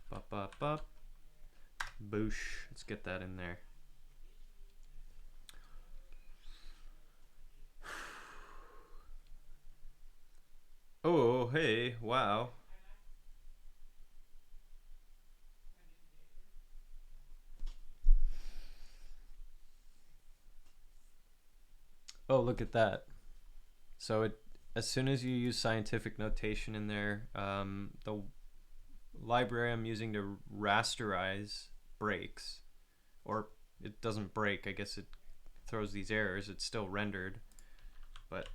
Speaker 1: Bop, bop, bop. Boosh. Let's get that in there. Oh, hey, wow. Oh, look at that. So as soon as you use scientific notation in there, the library I'm using to rasterize breaks, or it doesn't break, I guess it throws these errors. It's still rendered, but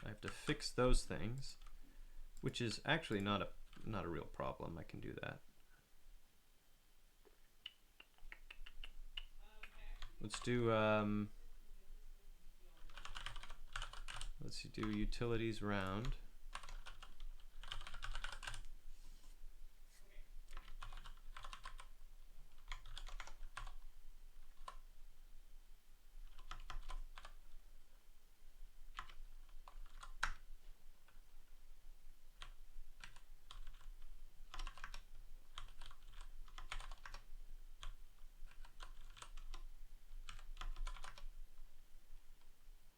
Speaker 1: I have to fix those things, which is actually not a real problem. I can do that. Let's do utilities round.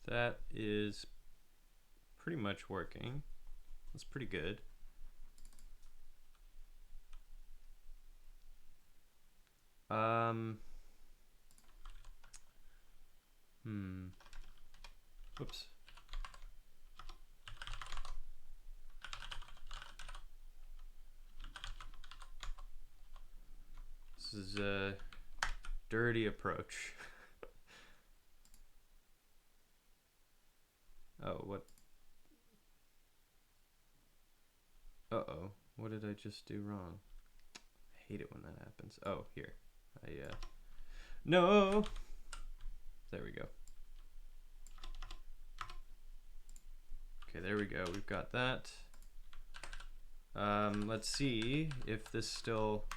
Speaker 1: That is pretty much working. That's pretty good. Whoops. This is a dirty approach. Oh, what? Uh-oh. What did I just do wrong? I hate it when that happens. Oh, here. No! There we go. Okay, there we go. We've got that. Let's see if this still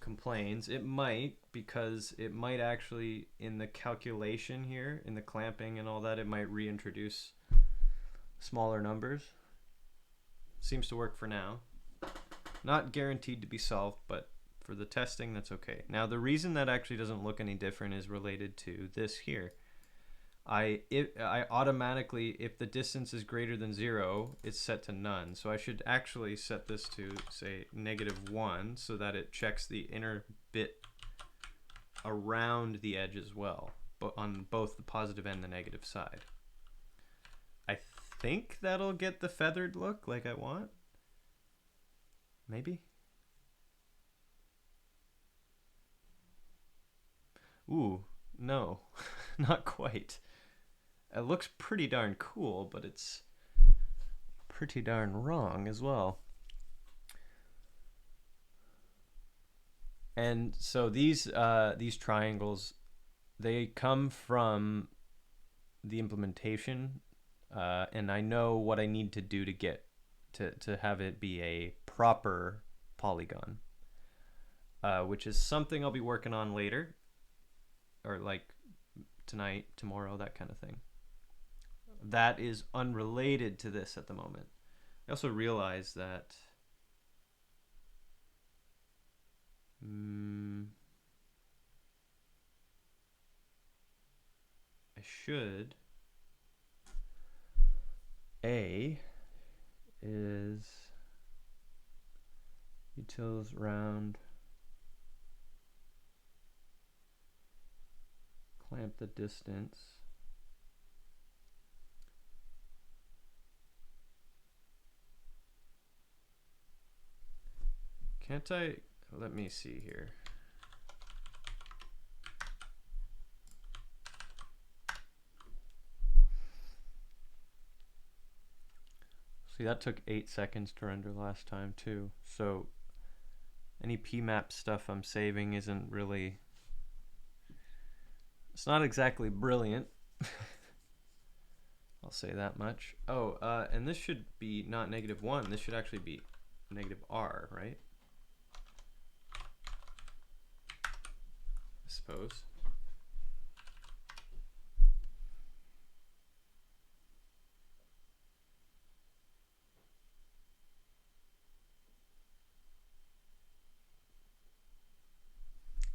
Speaker 1: complains. It might, because it might actually, in the calculation here, in the clamping and all that, it might reintroduce smaller numbers. Seems to work for now. Not guaranteed to be solved, but for the testing, that's okay. Now, the reason that actually doesn't look any different is related to this here. I automatically, if the distance is greater than 0, it's set to none. So I should actually set this to, say, -1, so that it checks the inner bit around the edge as well, but on both the positive and the negative side. I think that'll get the feathered look like I want. Maybe. Ooh, no, not quite. It looks pretty darn cool, but it's pretty darn wrong as well. And so these triangles, they come from the implementation, and I know what I need to do to get to have it be a proper polygon, which is something I'll be working on later, or like tonight, tomorrow, that kind of thing. That is unrelated to this at the moment. I also realize that I should. A is utils round clamp the distance. Can't I? Let me see here. See, that took 8 seconds to render last time too. So any PMAP stuff I'm saving isn't really, it's not exactly brilliant. I'll say that much. Oh, and this should be not -1. This should actually be -r, right? I suppose.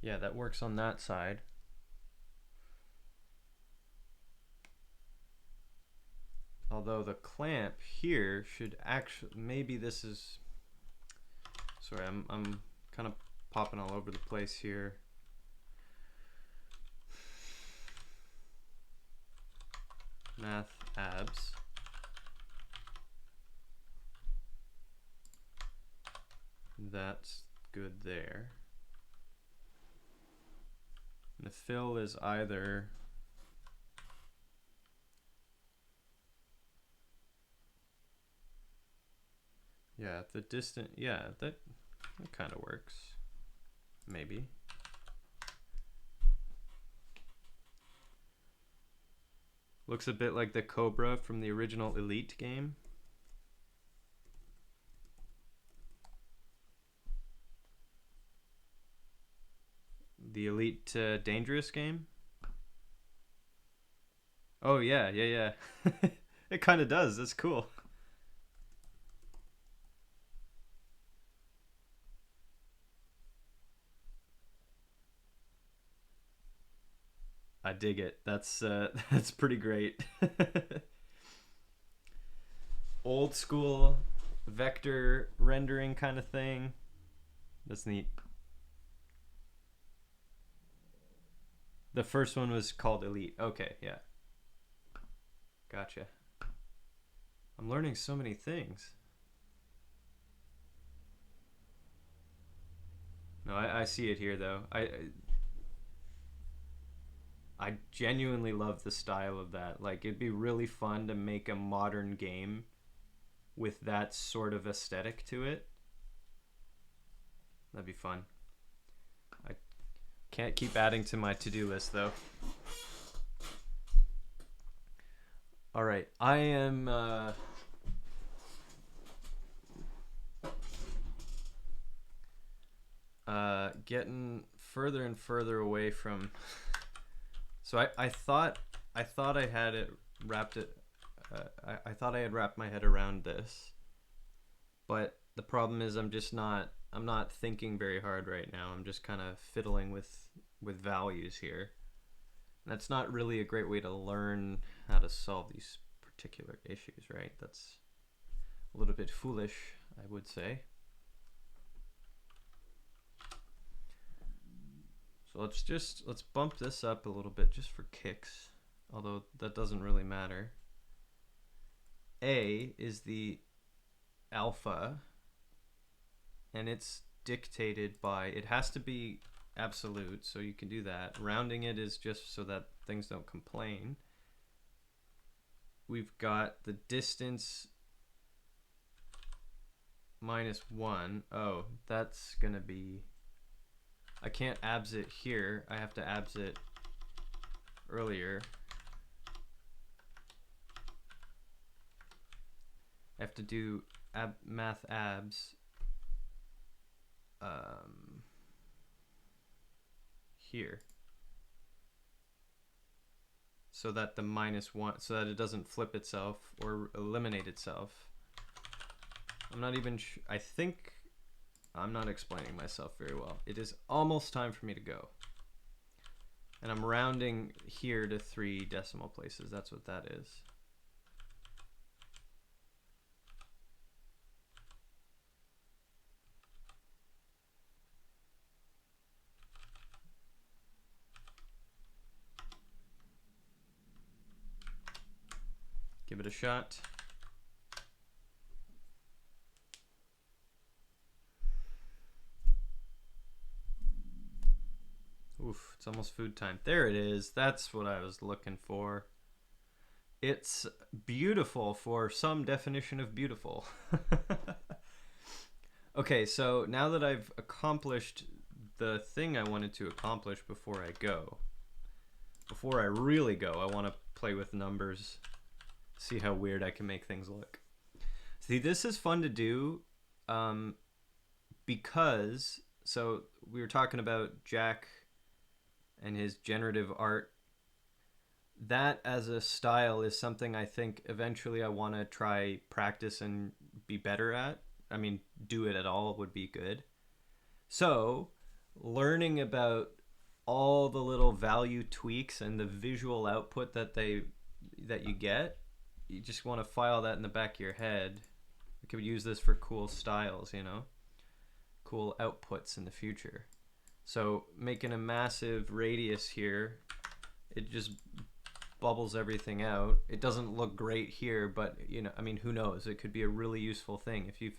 Speaker 1: Yeah, that works on that side. Although the clamp here should actually, maybe this is, sorry, I'm kind of popping all over the place here. Math abs. That's good there. And the fill is either the distant, that kind of works. Maybe. Looks a bit like the Cobra from the original Elite game. The Elite Dangerous game. Oh yeah. It kind of does. That's cool. I dig it. That's pretty great. Old school vector rendering kind of thing. That's neat. The first one was called Elite. Okay, yeah. Gotcha. I'm learning so many things. No, I see it here though. I genuinely love the style of that. Like, it'd be really fun to make a modern game with that sort of aesthetic to it. That'd be fun. I can't keep adding to my to-do list though. All right, I am getting further and further away from. So I thought I had it wrapped it. I thought I had wrapped my head around this, but the problem is I'm not thinking very hard right now. I'm just kind of fiddling with values here. And that's not really a great way to learn how to solve these particular issues, right? That's a little bit foolish, I would say. So So let's bump this up a little bit just for kicks, although that doesn't really matter. A is the alpha, and it's dictated by, it has to be absolute, so you can do that. Rounding it is just so that things don't complain. We've got the distance -1. Oh, that's gonna be, I can't abs it here, I have to abs it earlier. I have to do math abs here, so that the -1, so that it doesn't flip itself or eliminate itself. I'm not even I think I'm not explaining myself very well. It is almost time for me to go. And I'm rounding here to 3 decimal places. That's what that is. Give it a shot. Oof, it's almost food time. There it is. That's what I was looking for. It's beautiful for some definition of beautiful. Okay, so now that I've accomplished the thing I wanted to accomplish before I go, before I really go, I want to play with numbers, see how weird I can make things look. See, this is fun to do because, so we were talking about Jack and his generative art. That as a style is something I think eventually I want to try practice and be better at. I mean, do it at all would be good. So learning about all the little value tweaks and the visual output that you get, you just want to file that in the back of your head. We could use this for cool styles, you know, cool outputs in the future. So making a massive radius here, it just bubbles everything out. It doesn't look great here, but you know, I mean, who knows? It could be a really useful thing if you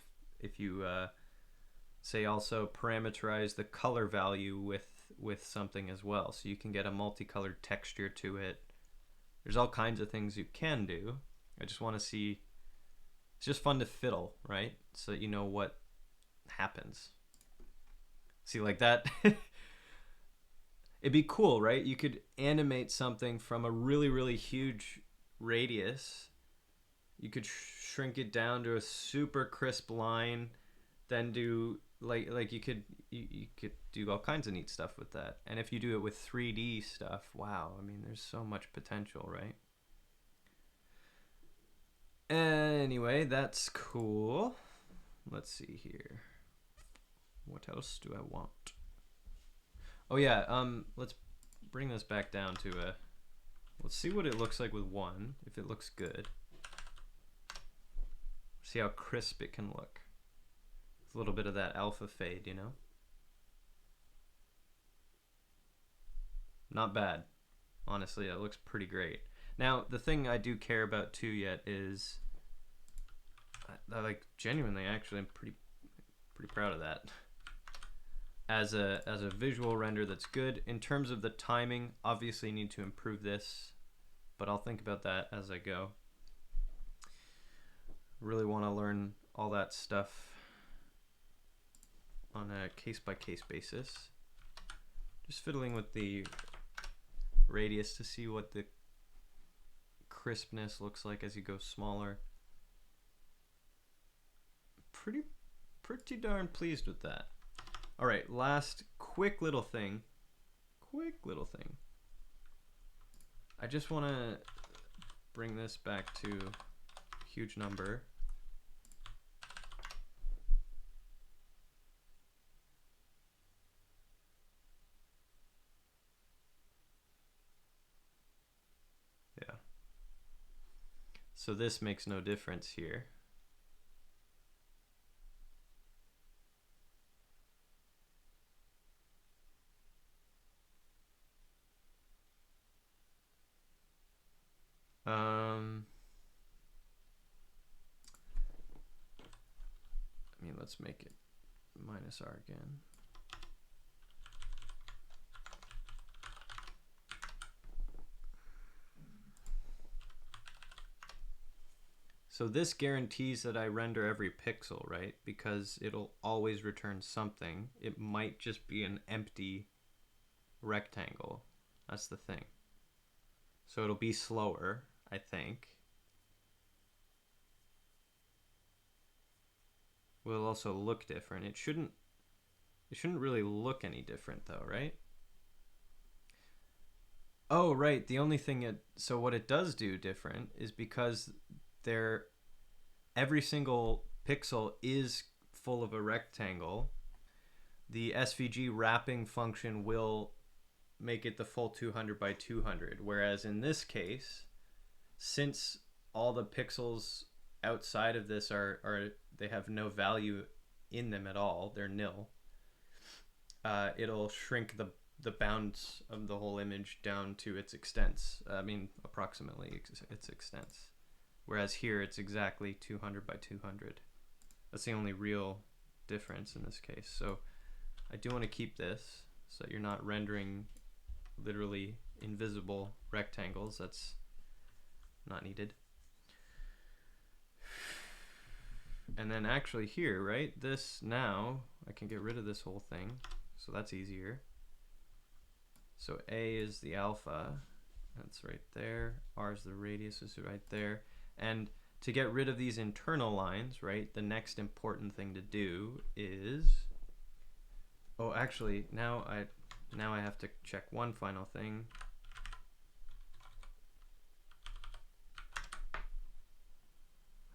Speaker 1: say also parameterize the color value with something as well, so you can get a multicolored texture to it. There's all kinds of things you can do. I just want to see. It's just fun to fiddle, right? So that you know what happens. See, like that. It'd be cool, right? You could animate something from a really, really huge radius. You could shrink it down to a super crisp line, then do like you could do all kinds of neat stuff with that. And if you do it with 3D stuff, wow, I mean, there's so much potential, right? Anyway, that's cool. Let's see here. What else do I want? Oh yeah, let's bring this back down to a, let's see what it looks like with 1, if it looks good. See how crisp it can look. With a little bit of that alpha fade, you know? Not bad. Honestly, it looks pretty great. Now, the thing I do care about too yet is, I like, genuinely, actually, I'm pretty proud of that. As a visual render that's good. In terms of the timing, obviously need to improve this, but I'll think about that as I go. Really want to learn all that stuff on a case-by-case basis. Just fiddling with the radius to see what the crispness looks like as you go smaller. Pretty darn pleased with that. All right, last quick little thing. I just want to bring this back to a huge number. Yeah. So this makes no difference here. let's make it minus r again. So this guarantees that I render every pixel, right? Because it'll always return something. It might just be an empty rectangle. That's the thing. So it'll be slower, I think. Will also look different. It shouldn't really look any different though, right? Oh, right. The only thing so what it does do different is because every single pixel is full of a rectangle. The SVG wrapping function will make it the full 200 by 200. Whereas in this case, since all the pixels outside of this they have no value in them at all, they're nil, it'll shrink the bounds of the whole image down to its extents. I mean, approximately its extents. Whereas here it's exactly 200 by 200. That's the only real difference in this case. So I do want to keep this so that you're not rendering literally invisible rectangles. That's not needed. And then actually here, right, this now, I can get rid of this whole thing. So that's easier. So A is the alpha. That's right there. R is the radius, is right there. And to get rid of these internal lines, right, the next important thing to do is, oh, actually, now I have to check one final thing.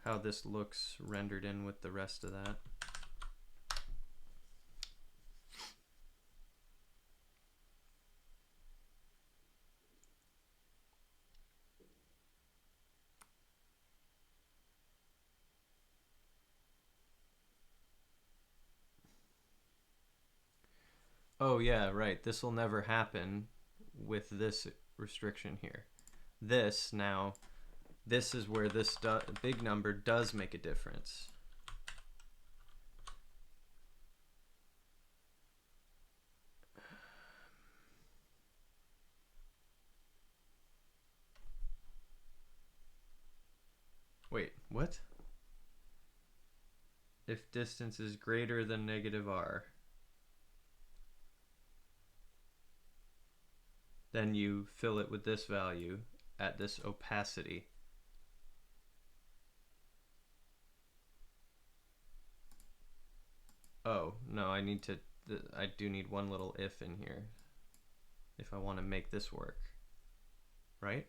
Speaker 1: How this looks rendered in with the rest of that. Oh yeah, right. This will never happen with this restriction here. This is where this big number does make a difference. Wait, what? If distance is greater than -r, then you fill it with this value at this opacity. Oh, no, I do need one little if in here if I want to make this work, right?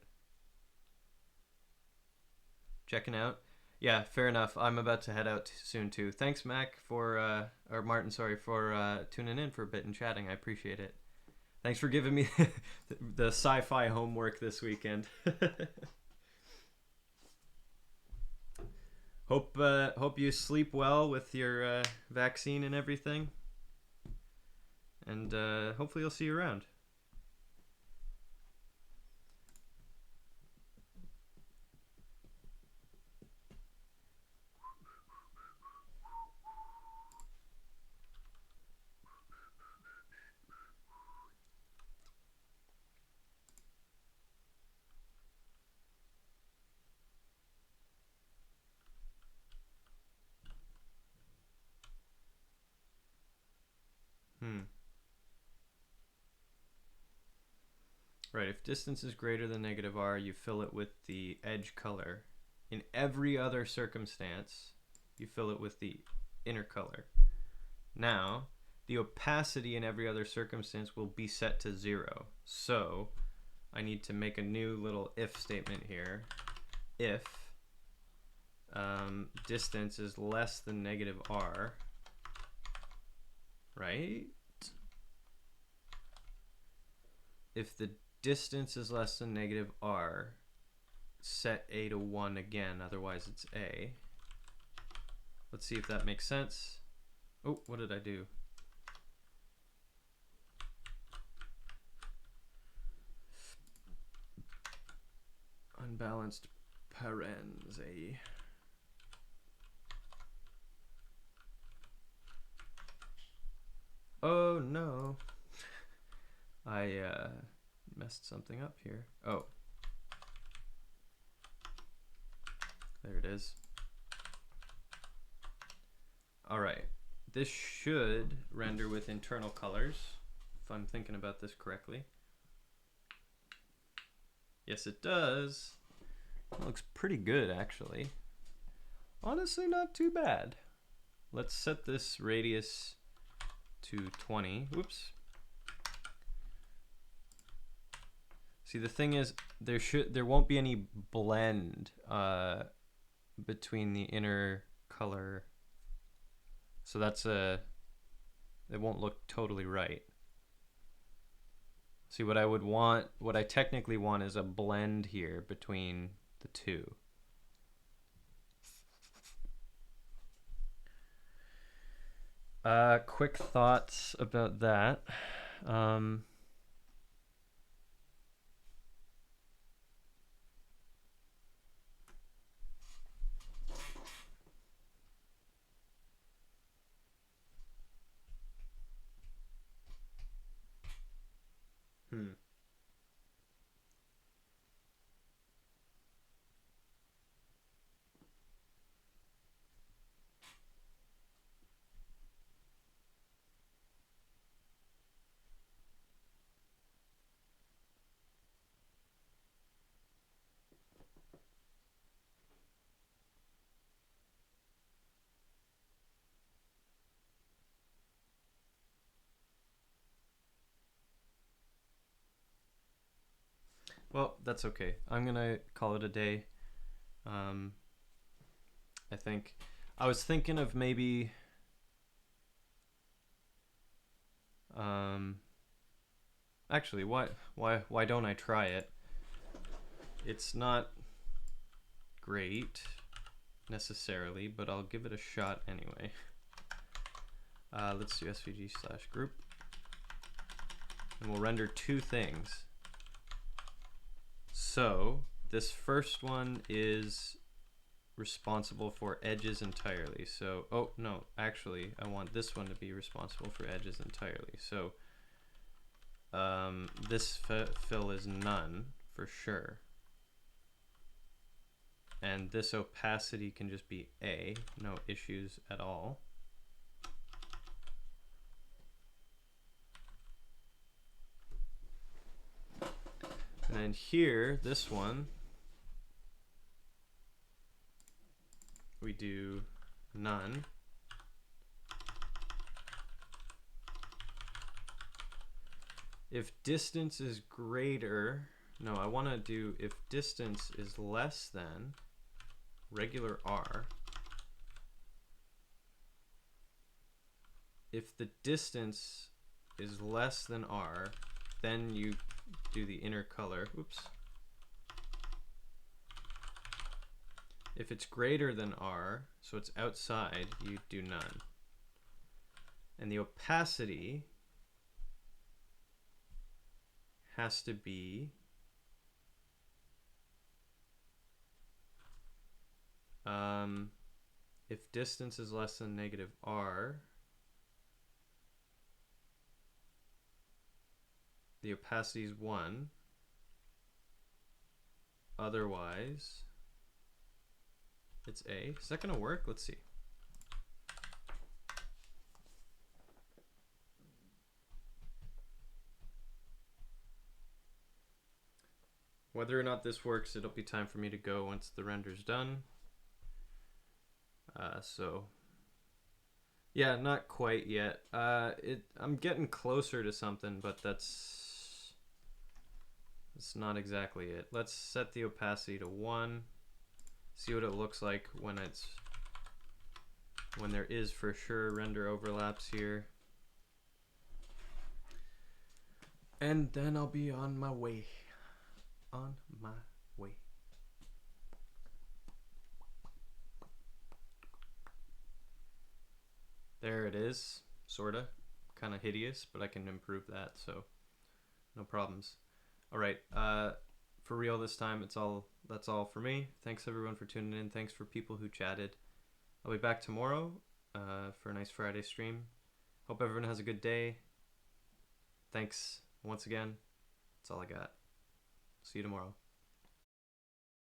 Speaker 1: Checking out. Yeah, fair enough. I'm about to head out soon too. Thanks, Mac, or Martin, sorry, for tuning in for a bit and chatting. I appreciate it. Thanks for giving me the sci-fi homework this weekend. Hope you sleep well with your vaccine and everything. And hopefully I'll see you around. Right, if distance is greater than -r, you fill it with the edge color. In every other circumstance, you fill it with the inner color. Now, the opacity in every other circumstance will be set to 0. So, I need to make a new little if statement here. If distance is less than -r, right? If the distance is less than -r, set a to 1 again, otherwise it's a. Let's see if that makes sense. Oh, what did I do? Unbalanced parens, a. Oh no. I messed something up here. Oh. There it is. Alright. This should render with internal colors, if I'm thinking about this correctly. Yes, it does. It looks pretty good, actually. Honestly, not too bad. Let's set this radius to 20. Whoops. See, the thing is, there won't be any blend between the inner color, so it won't look totally right. See, what I technically want is a blend here between the two. Quick thoughts about that. Well, that's okay. I'm gonna call it a day. I think I was thinking of maybe actually, why don't I try it? It's not great necessarily, but I'll give it a shot anyway. Let's do svg/group, and we'll render two things. So this first one is responsible for edges entirely. So, oh no, actually I want this one to be responsible for edges entirely. So this fill is none for sure. And this opacity can just be A, no issues at all. And then here, this one, we do none. If distance is greater, no, I want to do if distance is less than regular R. If the distance is less than R, then you do the inner color. Oops. If it's greater than R, so it's outside, you do none. And the opacity has to be if distance is less than -R, the opacity is 1. Otherwise, it's A. Is that going to work? Let's see. Whether or not this works, it'll be time for me to go once the render's done. So, yeah, not quite yet. I'm getting closer to something, but that's not exactly it. Let's set the opacity to 1. See what it looks like when there is for sure render overlaps here. And then I'll be on my way. On my way. There it is, sorta. Kind of hideous, but I can improve that, so no problems. All right, for real this time, that's all for me. Thanks everyone for tuning in. Thanks for people who chatted. I'll be back tomorrow for a nice Friday stream. Hope everyone has a good day. Thanks once again. That's all I got. See you tomorrow.